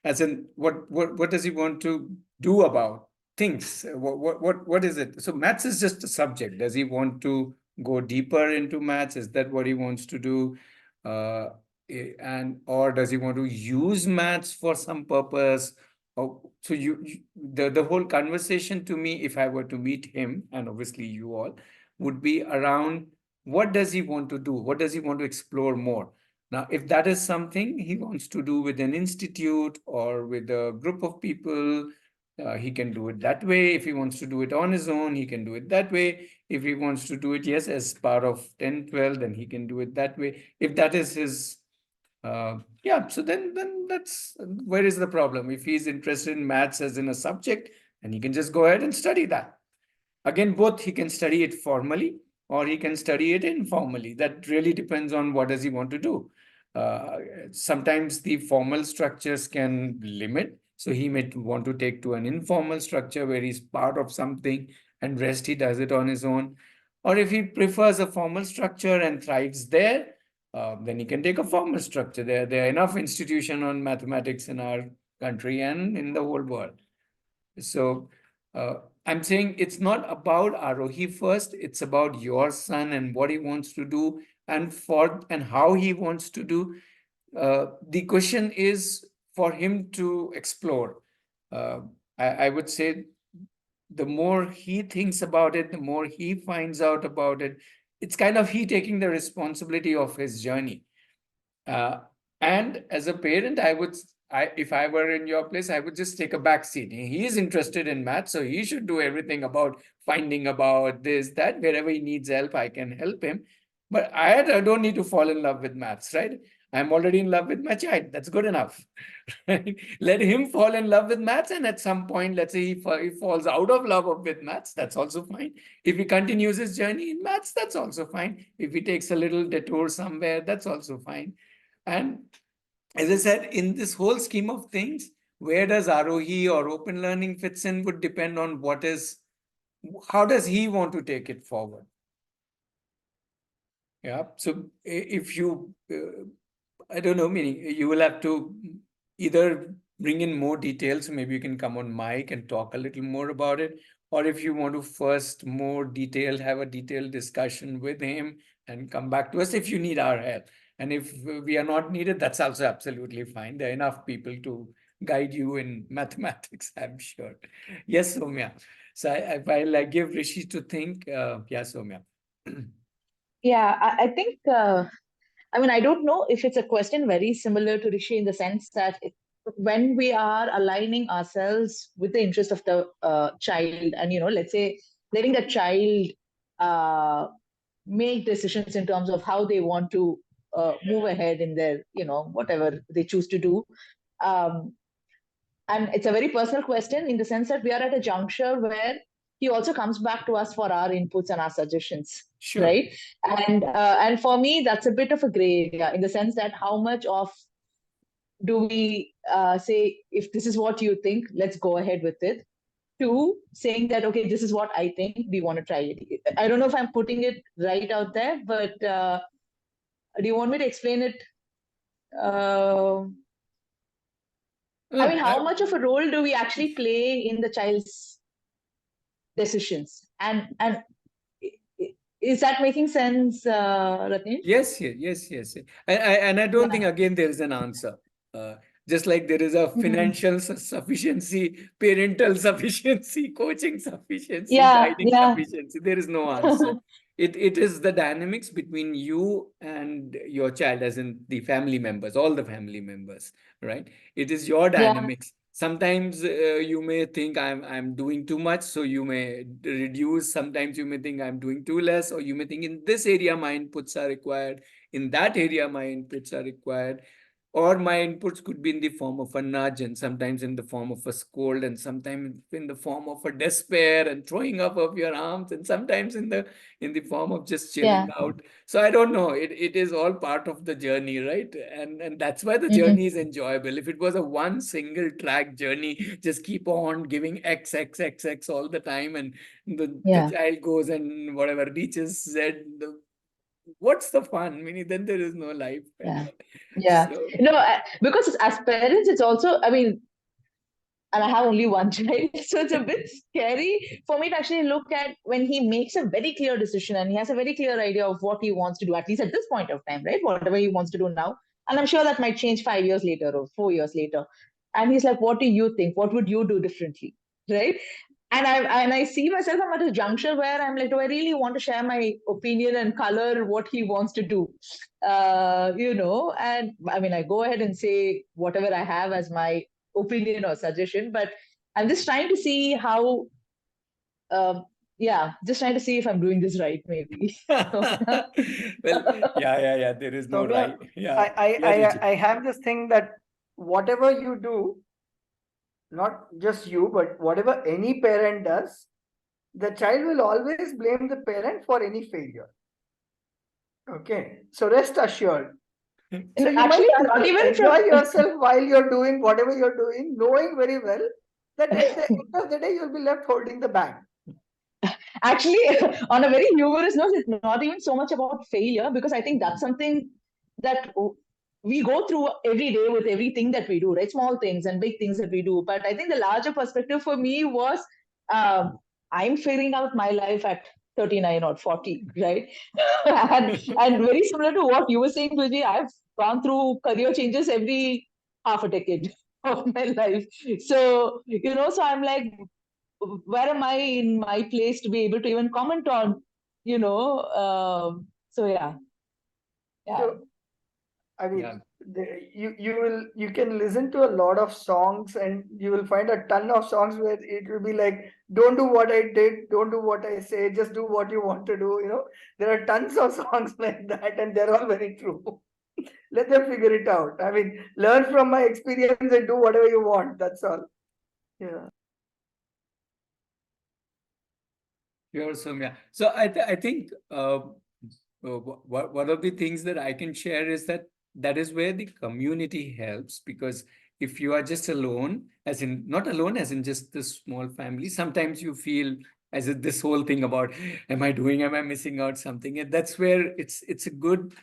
As in, what does he want to do about things? What is it? So maths is just a subject. Does he want to go deeper into maths? Is that what he wants to do? Or does he want to use maths for some purpose? So the whole conversation to me, if I were to meet him, and obviously you all, would be around what does he want to do? What does he want to explore more? Now, if that is something he wants to do with an institute or with a group of people, he can do it that way. If he wants to do it on his own, he can do it that way. If he wants to do it, yes, as part of 10, 12, then he can do it that way. If that is his, so then that's, where is the problem? If he's interested in maths as in a subject, then he can just go ahead and study that. Again, both he can study it formally or he can study it informally. That really depends on what does he want to do. Sometimes the formal structures can limit. So he may want to take to an informal structure where he's part of something and rest he does it on his own. Or if he prefers a formal structure and thrives there, then he can take a formal structure. There are enough institutions on mathematics in our country and in the whole world. So I'm saying it's not about Aarohi first, it's about your son and what he wants to do and how he wants to do. The question is for him to explore. I would say the more he thinks about it, the more he finds out about it. It's kind of he taking the responsibility of his journey. And as a parent, if I were in your place, I would just take a back seat. He is interested in math, so he should do everything about finding about this, that. Wherever he needs help, I can help him. But I don't need to fall in love with maths, right? I'm already in love with my child. That's good enough. Right? Let him fall in love with maths, and at some point, let's say he falls out of love with maths, that's also fine. If he continues his journey in maths, that's also fine. If he takes a little detour somewhere, that's also fine. And as I said, in this whole scheme of things, where does Aarohi or open learning fits in would depend on how does he want to take it forward? Yeah. So if you, I don't know, meaning you will have to either bring in more details. Maybe you can come on mic and talk a little more about it. Or if you want to first have a detailed discussion with him and come back to us if you need our help. And if we are not needed, that's also absolutely fine. There are enough people to guide you in mathematics, I'm sure. Yes, Soumya. So I'll give Rishi to think. Yeah, Soumya. Yeah, I think, I don't know if it's a question very similar to Rishi in the sense that when we are aligning ourselves with the interest of the child and, let's say, letting the child make decisions in terms of how they want to move ahead in their, whatever they choose to do. And it's a very personal question in the sense that we are at a juncture where he also comes back to us for our inputs and our suggestions. Sure. Right. And for me, that's a bit of a gray area, in the sense that how much of do we say, if this is what you think, let's go ahead with it, to saying that, okay, this is what I think, we want to try it. I don't know if I'm putting it right out there, but do you want me to explain it? I mean, how much of a role do we actually play in the child's decisions? And is that making sense, Ratnesh? Yes. And I don't think, again, there is an answer. Just like there is a financial sufficiency, parental sufficiency, coaching sufficiency, guiding sufficiency. There is no answer. It is the dynamics between you and your child, as in the family members, all the family members, right? It is your dynamics. Sometimes you may think I'm doing too much, so you may reduce. Sometimes you may think I'm doing too less, or you may think in this area my inputs are required, in that area my inputs are required. Or my inputs could be in the form of a nudge, and sometimes in the form of a scold, and sometimes in the form of a despair and throwing up of your arms, and sometimes in the form of just chilling out. So I don't know. It is all part of the journey, right? And that's why the journey is enjoyable. If it was a one single track journey, just keep on giving X all the time, and the child goes and whatever reaches Z, what's the fun? Meaning, then there is no life. So, because as parents, it's also, I mean, and I have only one child, so it's a bit scary for me to actually look at when he makes a very clear decision and he has a very clear idea of what he wants to do, at least at this point of time, right? Whatever he wants to do now. And I'm sure that might change 5 years later or 4 years later. And he's like, what do you think? What would you do differently? Right? And I see myself, I'm at a juncture where I'm like, do I really want to share my opinion and color what he wants to do? And I mean, I go ahead and say whatever I have as my opinion or suggestion, but I'm just trying to see how, just trying to see if I'm doing this right, maybe. Well, there is no right. Yeah. I have this thing that whatever you do, not just you, but whatever any parent does, the child will always blame the parent for any failure. Okay, so rest assured. So you Actually, might not even enjoy yourself while you're doing whatever you're doing, knowing very well that at the end of the day you'll be left holding the bag. Actually, on a very humorous note, it's not even so much about failure, because I think that's something that we go through every day with everything that we do, right? Small things and big things that we do. But I think the larger perspective for me was I'm figuring out my life at 39 or 40, right? and very similar to what you were saying, Vijay, I've gone through career changes every half a decade of my life. So, so I'm like, where am I in my place to be able to even comment on, so yeah. So, I mean, you can listen to a lot of songs, and you will find a ton of songs where it will be like, don't do what I did, don't do what I say, just do what you want to do. There are tons of songs like that, and they're all very true. Let them figure it out. I mean, learn from my experience and do whatever you want. That's all. Yeah. Sure, Soumya. So I think one of the things that I can share is that is where the community helps, because if you are just alone, as in not alone, as in just this small family, sometimes you feel as if this whole thing about, am I missing out something? And that's where it's a good,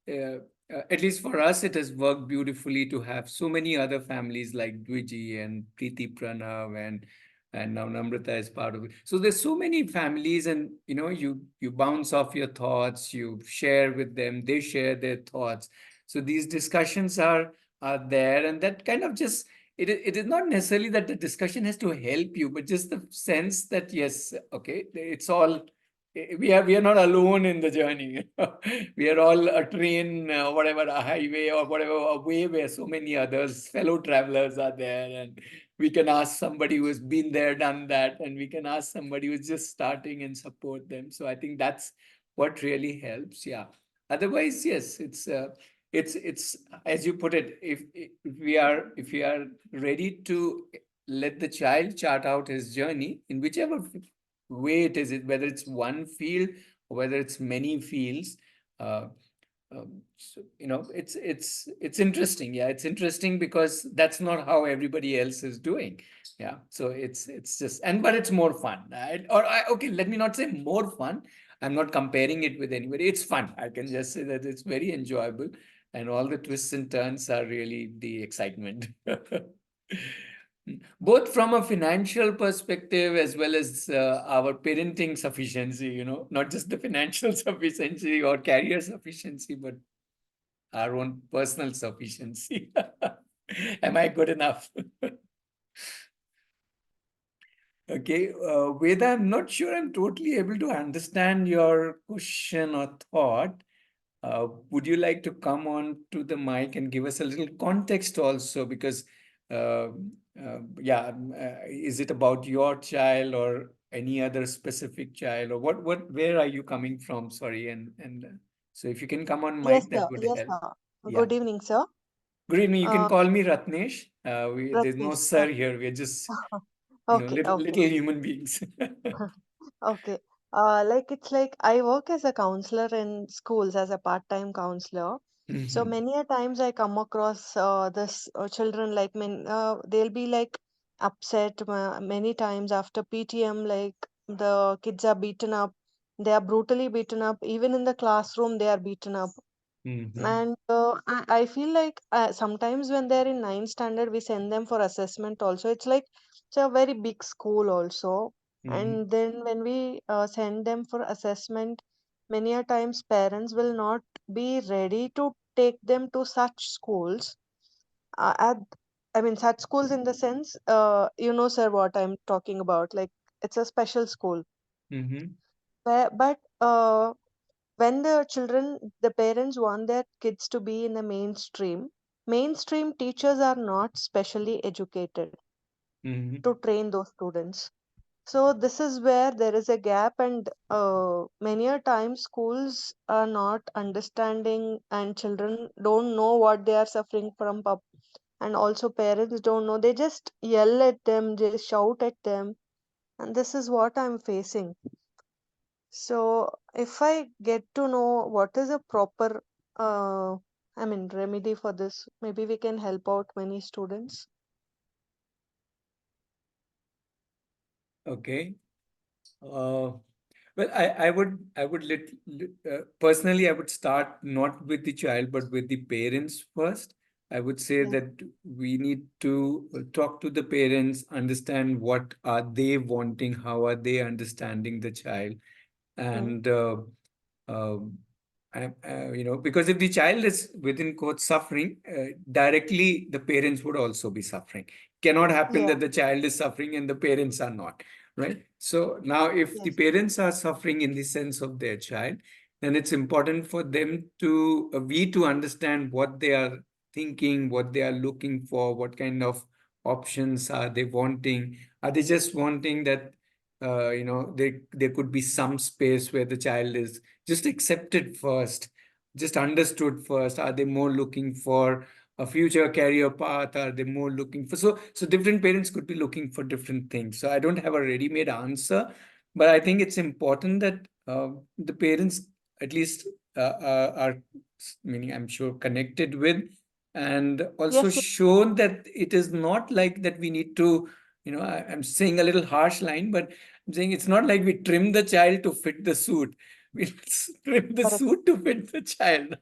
at least for us, it has worked beautifully to have so many other families like Dwiji and Preeti Pranav and now Namrata is part of it. So there's so many families, and you bounce off your thoughts, you share with them, they share their thoughts. So these discussions are there, and that kind of just it is not necessarily that the discussion has to help you, but just the sense that yes, okay, it's all. We are not alone in the journey. We are all a train, whatever, a highway or whatever, a way where so many others, fellow travelers are there, and we can ask somebody who has been there, done that, and we can ask somebody who's just starting and support them. So I think that's what really helps. Yeah. Otherwise, yes, it's as you put it. If we are ready to let the child chart out his journey in whichever way it is, whether it's one field or whether it's many fields. So, it's interesting. Yeah, it's interesting because that's not how everybody else is doing. Yeah, so it's just, but it's more fun. Okay, let me not say more fun. I'm not comparing it with anybody. It's fun. I can just say that it's very enjoyable, and all the twists and turns are really the excitement. Both from a financial perspective as well as our parenting sufficiency, not just the financial sufficiency or career sufficiency, but our own personal sufficiency. Am I good enough? Okay, Veda, I'm not sure I'm totally able to understand your question or thought. Would you like to come on to the mic and give us a little context also? Because, is it about your child or any other specific child, or where are you coming from? Sorry, so if you can come on Yes, mic, that sir. would Yes, help. sir. Yeah. Good evening, sir. Good evening. You can Uh, call me Ratnesh. There's no Ratnesh. sir here. We're just, Okay, little okay, human beings. okay. Like it's like I work as a counselor in schools as a part-time counselor. So Mhm. many a times I come across this children like they'll be like upset many times after PTM, like the kids are beaten up. They are brutally beaten up. Even in the classroom, they are beaten up. Mhm. And I feel like sometimes when they're in ninth standard, we send them for assessment also. It's a very big school also. Mhm. And then when we send them for assessment, many a times parents will not be ready to take them to such schools. I mean, such schools in the sense, sir, what I'm talking about. Like it's a special school. Mhm. But when the parents want their kids to be in the mainstream teachers are not specially educated Mhm. to train those students. So this is where there is a gap, and many a times schools are not understanding, and children don't know what they are suffering from, and also parents don't know. They just yell at them, they shout at them, and this is what I'm facing. So, if I get to know what is a proper, remedy for this, maybe we can help out many students. Okay. Well, I would personally, I would start not with the child, but with the parents first. I would say Yeah. that we need to talk to the parents, understand what are they wanting, how are they understanding the child, Mm. and because if the child is within quote suffering, directly the parents would also be suffering. Cannot happen Yeah. that the child is suffering and the parents are not, right? So now if the Yes. parents are suffering in the sense of their child, then it's important for them to we to understand what they are thinking, what they are looking for, what kind of options are they wanting. Are they just wanting that there could be some space where the child is just accepted first, just understood first? Are they more looking for a future career path? Are they more looking for so different parents could be looking for different things. So I don't have a ready-made answer, but I think it's important that the parents at least are, meaning I'm sure, connected with, and also Yes. Yes. shown that it is not like that we need to, I'm saying a little harsh line, but I'm saying it's not like we trim the child to fit the suit. We trim the Correct. suit to fit the child.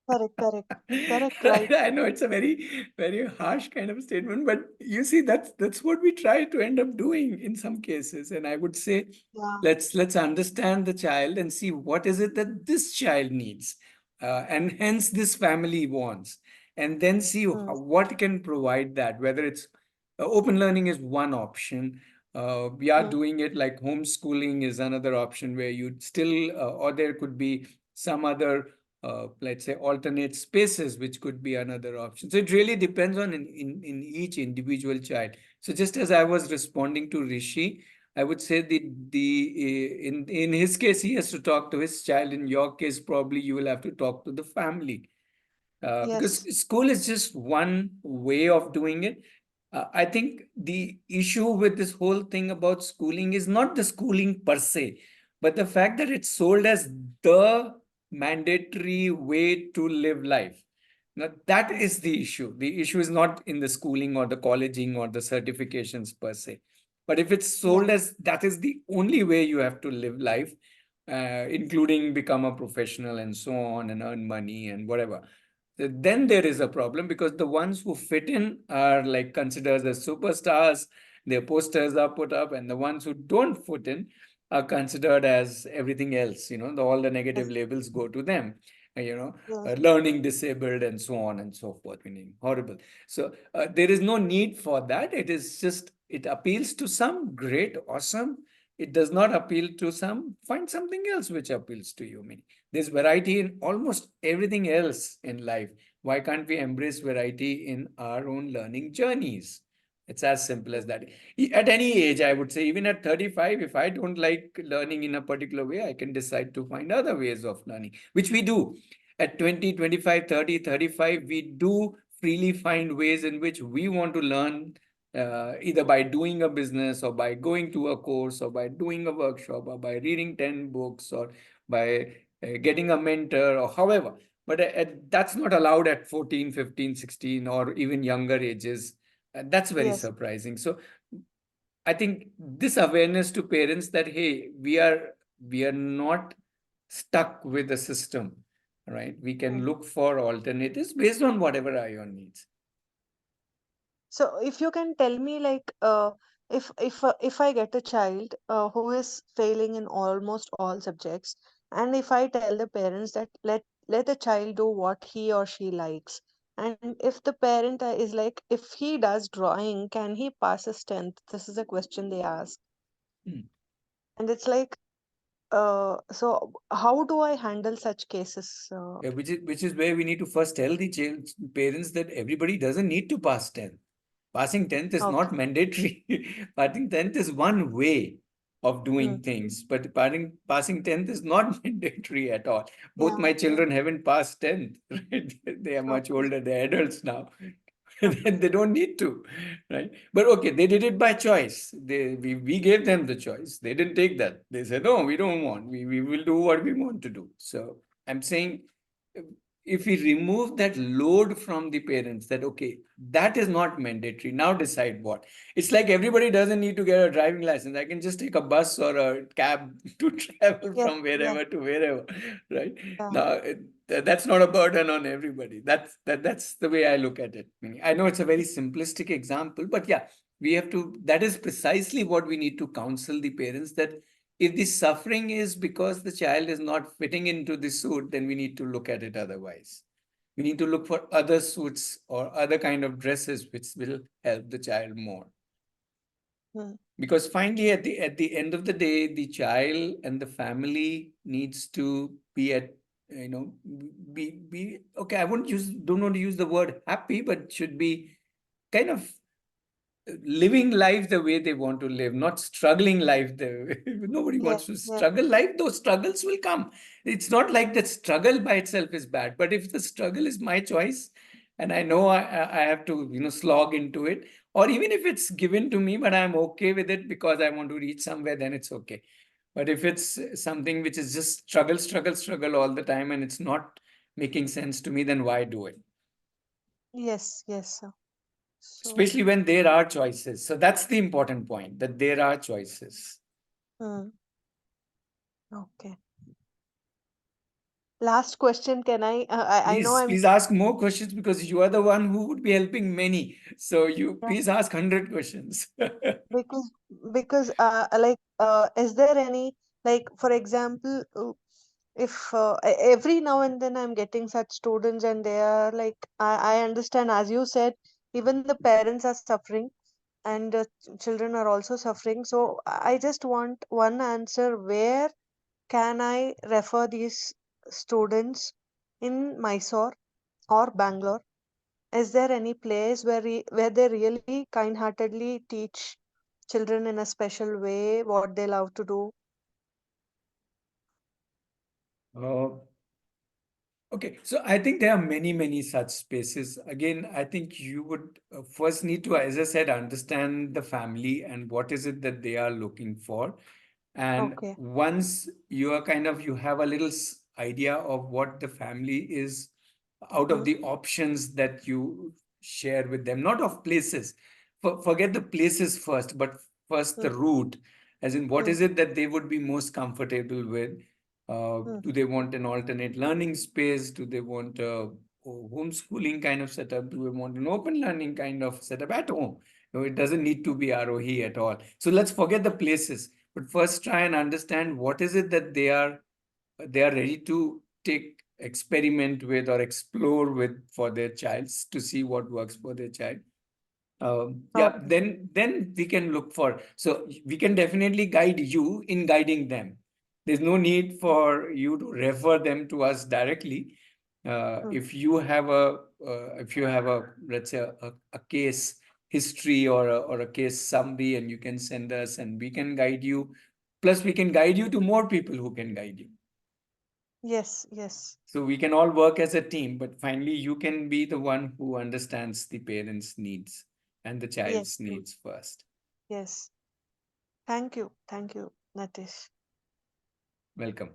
Correct. Correct. Correct. Right. I know it's a very, very harsh kind of statement, but you see, that's what we try to end up doing in some cases. And I would say, Yeah. let's understand the child and see what is it that this child needs, and hence this family wants, and then see Mm. what can provide that. Whether it's open learning is one option. We are Mm. doing it like homeschooling is another option where you still, or there could be some other let's say alternate spaces, which could be another option. So it really depends on in each individual child. So just as I was responding to Rishi, I would say in his case he has to talk to his child. In your case, probably you will have to talk to the family, because Yes. school is just one way of doing it. I think the issue with this whole thing about schooling is not the schooling per se, but the fact that it's sold as the mandatory way to live life. Now, that is the issue. The issue is not in the schooling or the colleging or the certifications per se. But if it's sold as that is the only way you have to live life, including become a professional and so on and earn money and whatever, then there is a problem, because the ones who fit in are like considered as superstars, their posters are put up, and the ones who don't fit in are considered as everything else. All the negative labels go to them. Learning disabled and so on and so forth, meaning horrible. So there is no need for that. It is just, it appeals to some, great, awesome. It does not appeal to some, find something else which appeals to you. Meaning there's variety in almost everything else in life. Why can't we embrace variety in our own learning journeys? It's as simple as that. At any age, I would say, even at 35, if I don't like learning in a particular way, I can decide to find other ways of learning, which we do. At 20, 25, 30, 35, we do freely find ways in which we want to learn, either by doing a business or by going to a course or by doing a workshop or by reading 10 books or by getting a mentor or however. But that's not allowed at 14, 15, 16 or even younger ages. That's very surprising. So I think this awareness to parents that, hey, we are not stuck with the system, right? We can look for alternatives based on whatever are your needs. So if you can tell me, like, if I get a child who is failing in almost all subjects, and if I tell the parents that let the child do what he or she likes, and if the parent is like, if he does drawing, can he pass his 10th? This is a question they ask, Hmm. and it's like, so how do I handle such cases? Yeah, which is where we need to first tell the parents that everybody doesn't need to pass 10th. Passing 10th is not Okay. mandatory. Passing 10th is one way of doing Hmm. things, but passing 10th is not mandatory at all. Both Yeah, my yeah. children haven't passed 10th, right? They are much Okay. older, they're adults now. And they don't need to, right? But okay, they did it by choice. We gave them the choice. They didn't take that. They said, no, we don't want. We will do what we want to do. So I'm saying, if we remove that load from the parents, that okay, that is not mandatory, now decide what. It's like everybody doesn't need to get a driving license. I can just take a bus or a cab to travel Yes, from yes, wherever to wherever, right? yeah. Now that's not a burden on everybody. That's the way I look at it. Meaning, I know it's a very simplistic example, but yeah, we have to, that is precisely what we need to counsel the parents, that if the suffering is because the child is not fitting into the suit, then we need to look at it otherwise. We need to look for other suits or other kind of dresses which will help the child more. Hmm. Because finally, at the end of the day, the child and the family needs to be at, be okay. I don't want to use the word happy, but should be kind of living life the way they want to live, not struggling life nobody wants Yes, to yes, struggle life. Those struggles will come. It's not like that struggle by itself is bad, but if the struggle is my choice and I know I have to slog into it, or even if it's given to me but I'm okay with it because I want to reach somewhere, then it's okay. But if it's something which is just struggle all the time and it's not making sense to me, then why do it? yes, yes, sir. So, Especially when there are choices. So that's the important point, that there are choices. hmm, okay. Last question, can I know Please ask more questions, because you are the one who would be helping many. So you yeah, please ask 100 questions. because like, is there any, like, for example, if every now and then I'm getting such students and they are like, I understand, as you said, even the parents are suffering and children are also suffering. So I just want one answer. Where can I refer these students in Mysore or Bangalore? Is there any place where they really kind-heartedly teach children in a special way what they love to do? Uh, Okay, so I think there are many such spaces. Again, I think you would first need to, as I said, understand the family and what is it that they are looking for. And Okay. once you are you have a little idea of what the family is out of the options that you share with them, not of places. Forget the places first, but first the route, as in what is it that they would be most comfortable with. Do they want an alternate learning space? Do they want a homeschooling kind of setup? Do they want an open learning kind of setup at home? No, it doesn't need to be Aarohi at all. So let's forget the places, but first try and understand what is it that they are ready to take experiment with or explore with for their child to see what works for their child. Yeah, then we can look for, so we can definitely guide you in guiding them. There's no need for you to refer them to us directly. If you have a let's say a case history or a case summary, and you can send us and we can guide you. Plus we can guide you to more people who can guide you. Yes. So we can all work as a team, but finally you can be the one who understands the parents' needs and the child's needs first. Yes. Thank you, Natish. Welcome.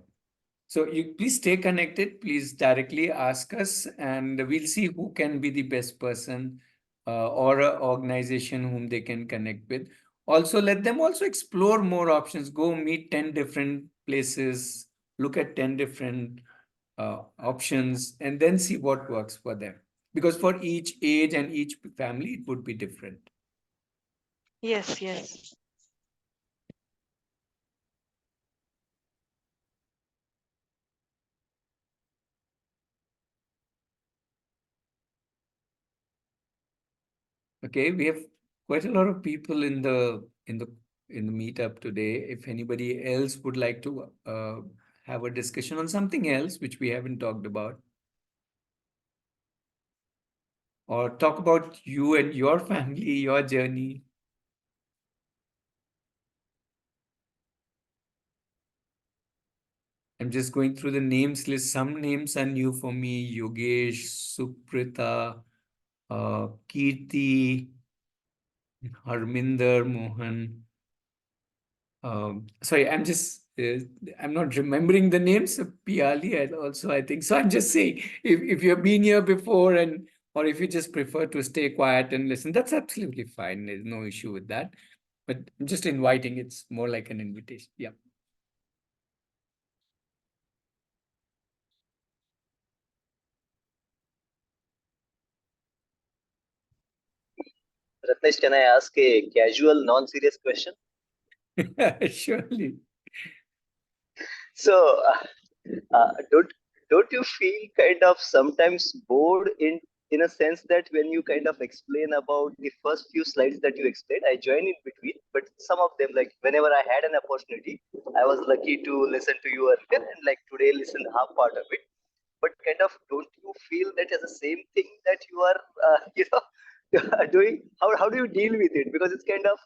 So you please stay connected. Please directly ask us, and we'll see who can be the best person or an organization whom they can connect with. Also, let them also explore more options. Go meet 10 different places, look at 10 different options, and then see what works for them. Because for each age and each family, it would be different. Yes. Okay, we have quite a lot of people in the meetup today. If anybody else would like to have a discussion on something else which we haven't talked about, or talk about you and your family, your journey. I'm just going through the names list. Some names are new for me. Yogesh, Suprita, Kirti, Harminder, Mohan. Sorry, I'm not remembering the names of Piali also, I think. So I'm just saying, if you've been here before or if you just prefer to stay quiet and listen, that's absolutely fine. There's no issue with that. But I'm just inviting, it's more like an invitation. Yeah. Ratnesh, can I ask a casual, non-serious question? Surely. So, don't you feel kind of sometimes bored in a sense that when you kind of explain about the first few slides that you explained, I join in between, but some of them, like whenever I had an opportunity, I was lucky to listen to you earlier, and like today, listen half part of it. But kind of, don't you feel that as the same thing that you are, doing? How do you deal with it? Because it's kind of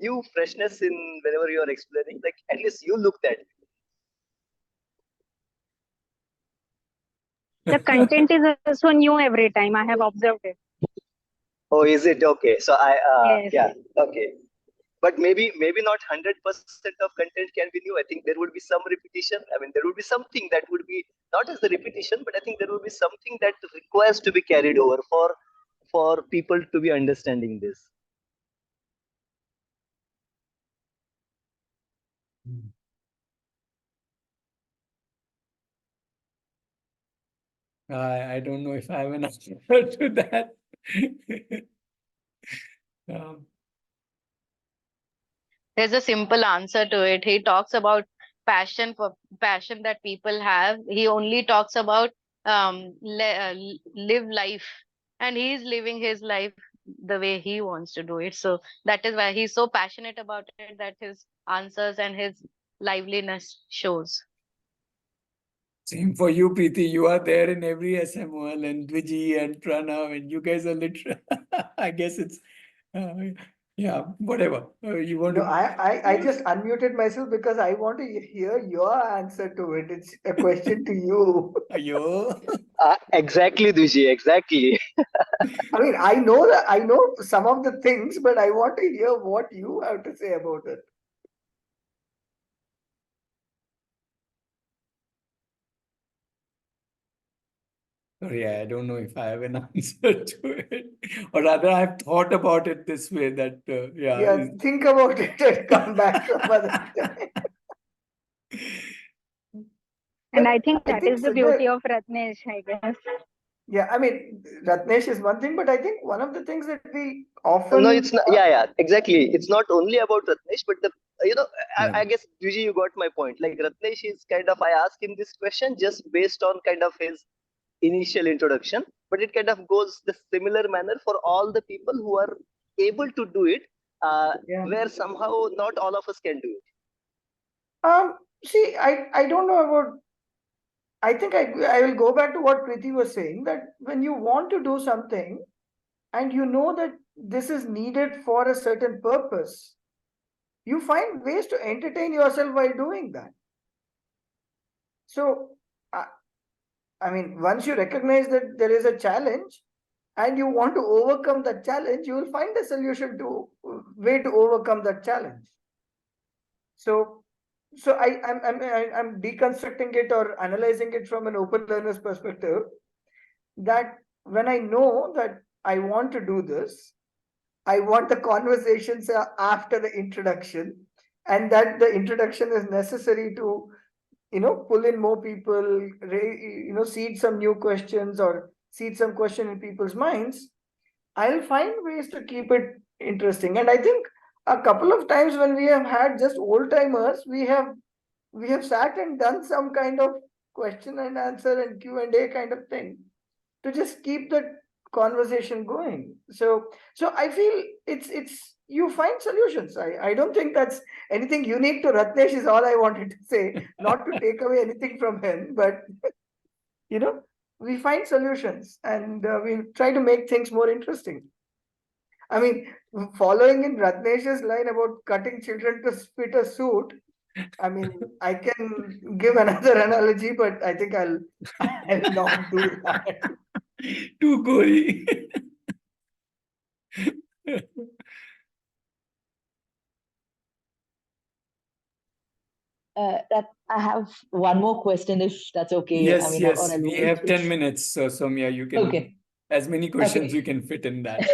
new freshness in whenever you are explaining. Like at least you look that. The content is also new every time. I have observed it. Oh, is it okay? So Yes. yeah, okay. But maybe not 100% of content can be new. I think there would be some repetition. I mean, there would be something that would be not as the repetition, but I think there would be something that requires to be carried over for people to be understanding this. I don't know if I have an answer to that. um, There's a simple answer to it. He talks about passion that people have. He only talks about live life, and he's living his life the way he wants to do it. So that is why he's so passionate about it that his answers and his liveliness shows. Same for you, Preeti. You are there in every SMOL, and Dviji and Pranav, and you guys are literally, I guess it's Yeah, whatever. You want No, to. I just unmuted myself because I want to hear your answer to it. It's a question to you. Ayo. Exactly, Duji, exactly. I mean, I know that I know some of the things, but I want to hear what you have to say about it. Sorry, I don't know if I have an answer to it, or rather, I've thought about it this way that Yeah, think about it and come back some other time. And But I think I that think is the Sujay, beauty of Ratnesh, I guess. yeah, I mean, Ratnesh is one thing, but I think one of the things that we No, often it's not. Yeah, exactly. It's not only about Ratnesh, but yeah. I guess Duji, you got my point. Like Ratnesh is kind of, I asked him this question just based on kind of his initial introduction, but it kind of goes the similar manner for all the people who are able to do it, yeah. where somehow not all of us can do it. See, I don't know about. I think I will go back to what Preeti was saying, that when you want to do something and you know that this is needed for a certain purpose, you find ways to entertain yourself while doing that. So, I mean, once you recognize that there is a challenge and you want to overcome that challenge, you will find a solution to way to overcome that challenge. So, I'm deconstructing it or analyzing it from an open learner's perspective. That when I know that I want to do this, I want the conversations after the introduction, and that the introduction is necessary to pull in more people, seed some new questions or seed some question in people's minds. I'll find ways to keep it interesting. And I think a couple of times when we have had just old timers, we have sat and done some kind of question and answer and Q&A kind of thing to just keep the conversation going. So I feel it's you find solutions. I don't think that's anything unique to Ratnesh is all I wanted to say, not to take away anything from him, but we find solutions and we try to make things more interesting. I mean, following in Ratnesh's line about cutting children to fit a suit, I mean, I can give another analogy, but I think I'll not do that. Too gory. That I have one more question, if that's okay. I Yes, mean, or yes. I'll We wait. have 10 minutes. So, Soumya, you can, Okay. as many questions Okay. you can fit in that.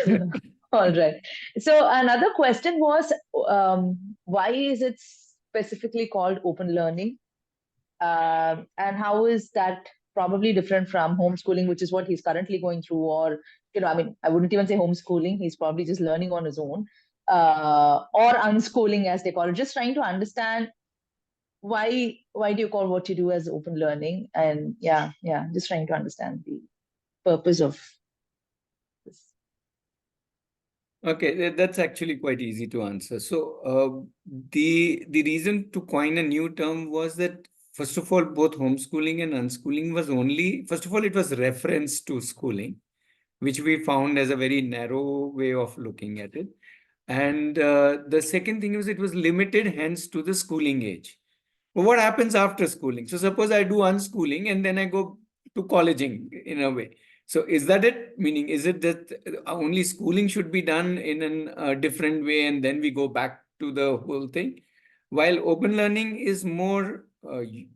All right. So another question was, why is it specifically called open learning? And how is that probably different from homeschooling, which is what he's currently going through? Or, I mean, I wouldn't even say homeschooling. He's probably just learning on his own, or unschooling, as they call it. Just trying to understand why do you call what you do as open learning? And yeah, just trying to understand the purpose of this. Okay, that's actually quite easy to answer. So, the reason to coin a new term was that, first of all, both homeschooling and unschooling was only, first of all, it was reference to schooling, which we found as a very narrow way of looking at it. And the second thing was it was limited hence to the schooling age. But what happens after schooling? So suppose I do unschooling and then I go to colleging in a way. So is that it? Meaning, is it that only schooling should be done in a different way and then we go back to the whole thing? While open learning is more,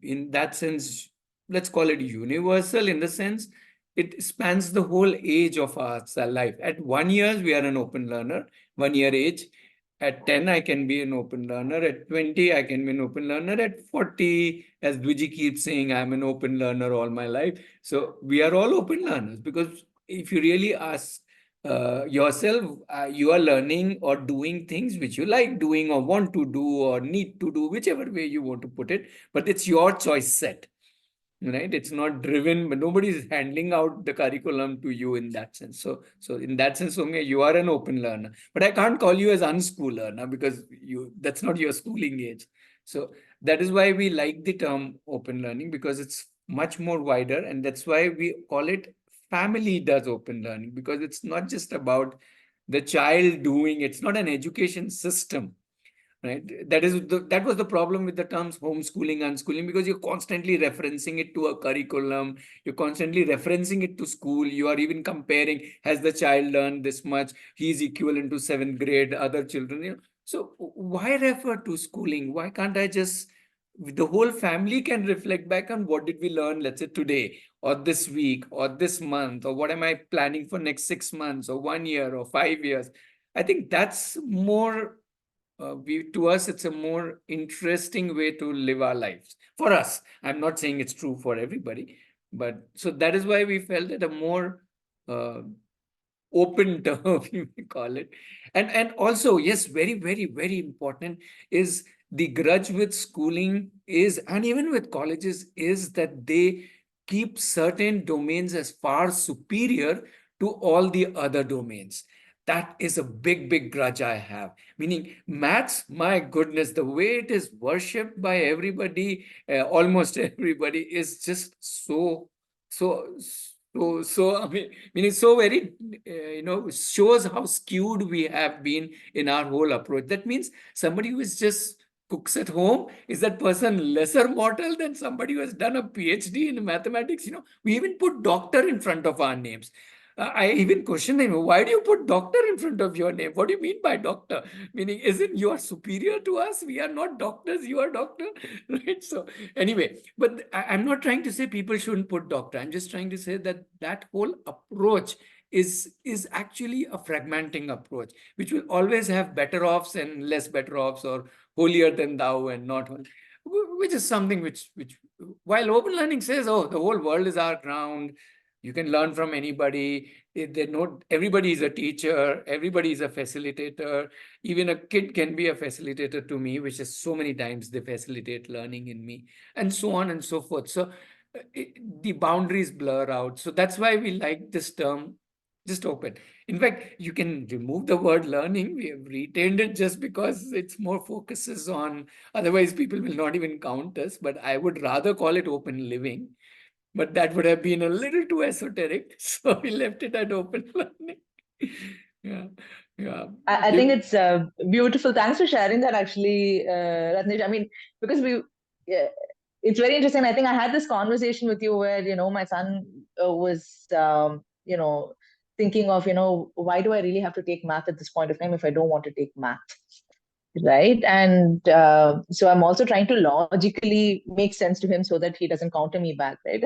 in that sense, let's call it universal in the sense it spans the whole age of our life. At 1 year, we are an open learner, 1 year age. At 10, I can be an open learner. At 20, I can be an open learner. At 40, as Dwiji keeps saying, I'm an open learner all my life. So we are all open learners because if you really ask yourself, you are learning or doing things which you like doing or want to do or need to do, whichever way you want to put it. But it's your choice set. Right, it's not driven, but nobody is handing out the curriculum to you in that sense. So in that sense, Soumya, you are an open learner, but I can't call you as unschool learner because that's not your schooling age. So that is why we like the term open learning, because it's much more wider, and that's why we call it family does open learning, because it's not just about the child doing. It's not an education system. Right. That was the problem with the terms homeschooling, unschooling, because you're constantly referencing it to a curriculum. You're constantly referencing it to school. You are even comparing, has the child learned this much? He's equivalent to 7th grade, other children. So why refer to schooling? Why can't I just, the whole family can reflect back on what did we learn, let's say today, or this week, or this month, or what am I planning for next 6 months, or 1 year, or 5 years? I think that's more to us, it's a more interesting way to live our lives for us. I'm not saying it's true for everybody, but so that is why we felt that a more open term, you may call it. And also, yes, very, very, very important is the grudge with schooling is, and even with colleges, is that they keep certain domains as far superior to all the other domains. That is a big, big grudge I have. Meaning, maths, my goodness, the way it is worshipped by everybody, almost everybody, is just so. I mean, it's so very, shows how skewed we have been in our whole approach. That means somebody who is just cooks at home, is that person lesser mortal than somebody who has done a PhD in mathematics? We even put doctor in front of our names. I even question them, why do you put doctor in front of your name? What do you mean by doctor? Meaning, isn't you are superior to us? We are not doctors, you are doctor, right? So anyway, but I'm not trying to say people shouldn't put doctor. I'm just trying to say that that whole approach is actually a fragmenting approach, which will always have better offs and less better offs, or holier than thou and not, which is something which while open learning says, oh, the whole world is our ground, you can learn from anybody. Everybody is a teacher, everybody is a facilitator. Even a kid can be a facilitator to me, which is so many times they facilitate learning in me, and so on and so forth. So the boundaries blur out. So that's why we like this term, just open. In fact, you can remove the word learning. We have retained it just because it's more focuses on, otherwise people will not even count us. But I would rather call it open living. But that would have been a little too esoteric. So we left it at open learning. Yeah. Yeah. I think it's beautiful. Thanks for sharing that, actually, Ratnesh. I mean, because yeah, it's very interesting. I think I had this conversation with you where, my son was, thinking of, why do I really have to take math at this point of time if I don't want to take math? Right. And so I'm also trying to logically make sense to him so that he doesn't counter me back. Right.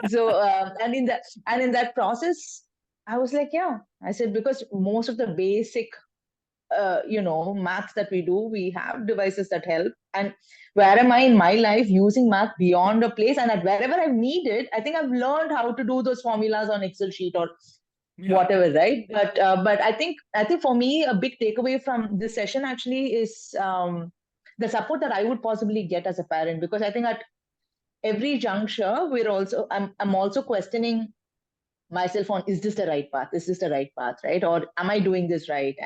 So, and in that process, I was like, yeah, I said, because most of the basic, maths that we do, we have devices that help. And where am I in my life using math beyond a place? And at wherever I've needed, I think I've learned how to do those formulas on Excel sheet or whatever, right? But I think for me, a big takeaway from this session actually is the support that I would possibly get as a parent, because I think at every juncture I'm also questioning myself on, is this the right path? Is this the right path, right? Or am I doing this right?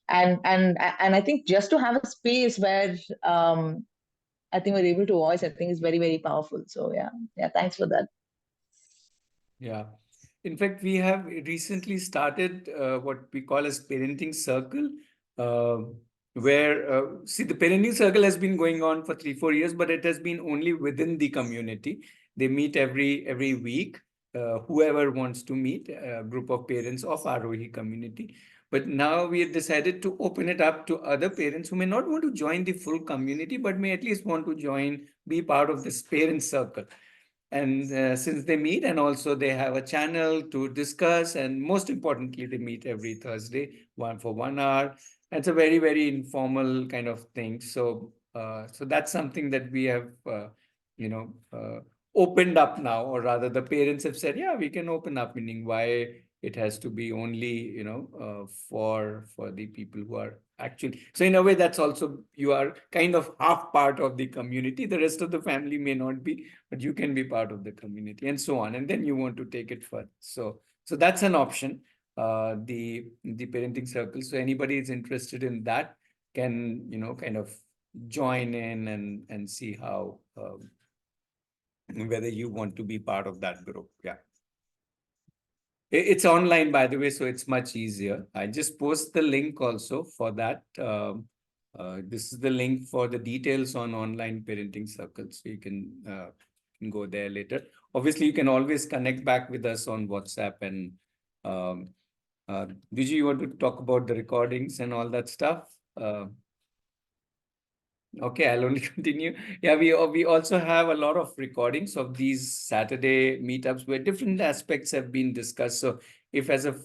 And I think just to have a space where I think we're able to voice, I think is very, very powerful. So yeah, thanks for that. Yeah. In fact, we have recently started what we call as parenting circle, where, see, the parenting circle has been going on for 3-4 years, but it has been only within the community. They meet every week, whoever wants to meet, a group of parents of Aarohi community. But now we have decided to open it up to other parents who may not want to join the full community, but may at least want to be part of this parent circle. And since they meet, and also they have a channel to discuss, and most importantly, they meet every Thursday, for 1 hour. It's a very, very informal kind of thing. So, so that's something that we have, opened up now, or rather, the parents have said, yeah, we can open up. Meaning, why it has to be only, for the people who are actually. So in a way, that's also, you are kind of half part of the community. The rest of the family may not be, but you can be part of the community, and so on. And then you want to take it further. So that's an option, the parenting circle. So anybody is interested in that can, kind of join in and see how, whether you want to be part of that group. Yeah. It's online, by the way, so it's much easier. I just post the link also for that. This is the link for the details on online parenting circles. So you can go there later. Obviously, you can always connect back with us on WhatsApp. And Vijay, you want to talk about the recordings and all that stuff? Okay, I'll only continue. Yeah, we also have a lot of recordings of these Saturday meetups where different aspects have been discussed. So if as a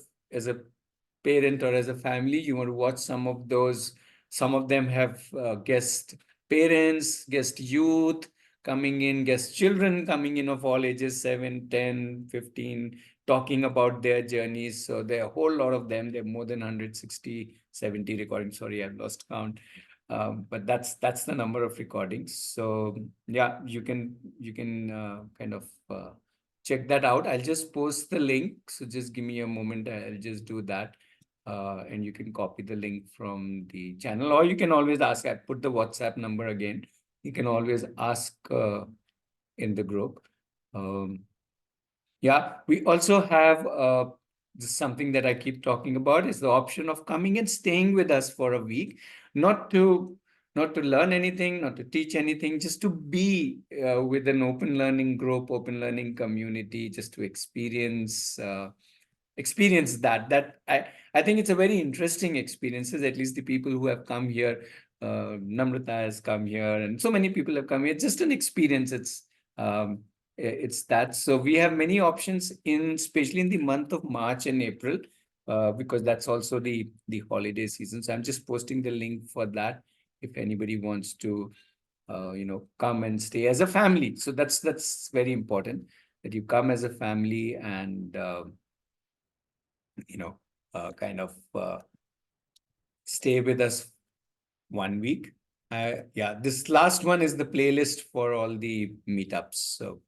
parent or as a family, you want to watch some of those, some of them have guest parents, guest youth coming in, guest children coming in of all ages, 7, 10, 15, talking about their journeys. So there are a whole lot of them. There are more than 160, 70 recordings. Sorry, I've lost count. But that's the number of recordings. So yeah, you can kind of check that out. I'll just post the link. So just give me a moment. I'll just do that. And you can copy the link from the channel, or you can always ask. I put the WhatsApp number again. You can always ask in the group. Yeah, we also have something that I keep talking about is the option of coming and staying with us for a week, not to learn anything, not to teach anything, just to be with an open learning group, open learning community, just to experience that. I think it's a very interesting experiences. At least the people who have come here, Namrata has come here, and so many people have come here. Just an experience. It's that. So we have many options especially in the month of March and April, because that's also the holiday season. So I'm just posting the link for that if anybody wants to, come and stay as a family. So that's very important that you come as a family and kind of stay with us 1 week. Yeah, this last one is the playlist for all the meetups. So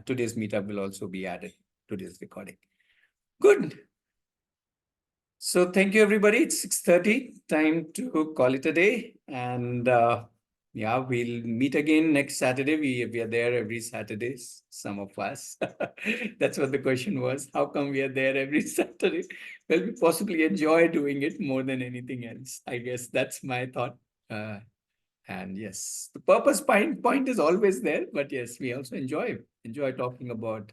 today's meetup will also be added to this recording. Good. So thank you, everybody. It's 6:30. Time to call it a day. And yeah, we'll meet again next Saturday. We are there every Saturday, some of us. That's what the question was. How come we are there every Saturday? Well, we possibly enjoy doing it more than anything else. I guess that's my thought. And yes, the purpose point is always there. But yes, we also enjoy talking about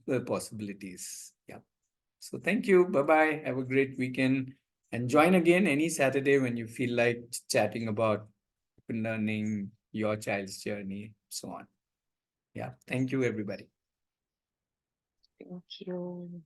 the possibilities. Yeah. So thank you. Bye-bye. Have a great weekend. And join again any Saturday when you feel like chatting about open learning, your child's journey, so on. Yeah. Thank you, everybody. Thank you.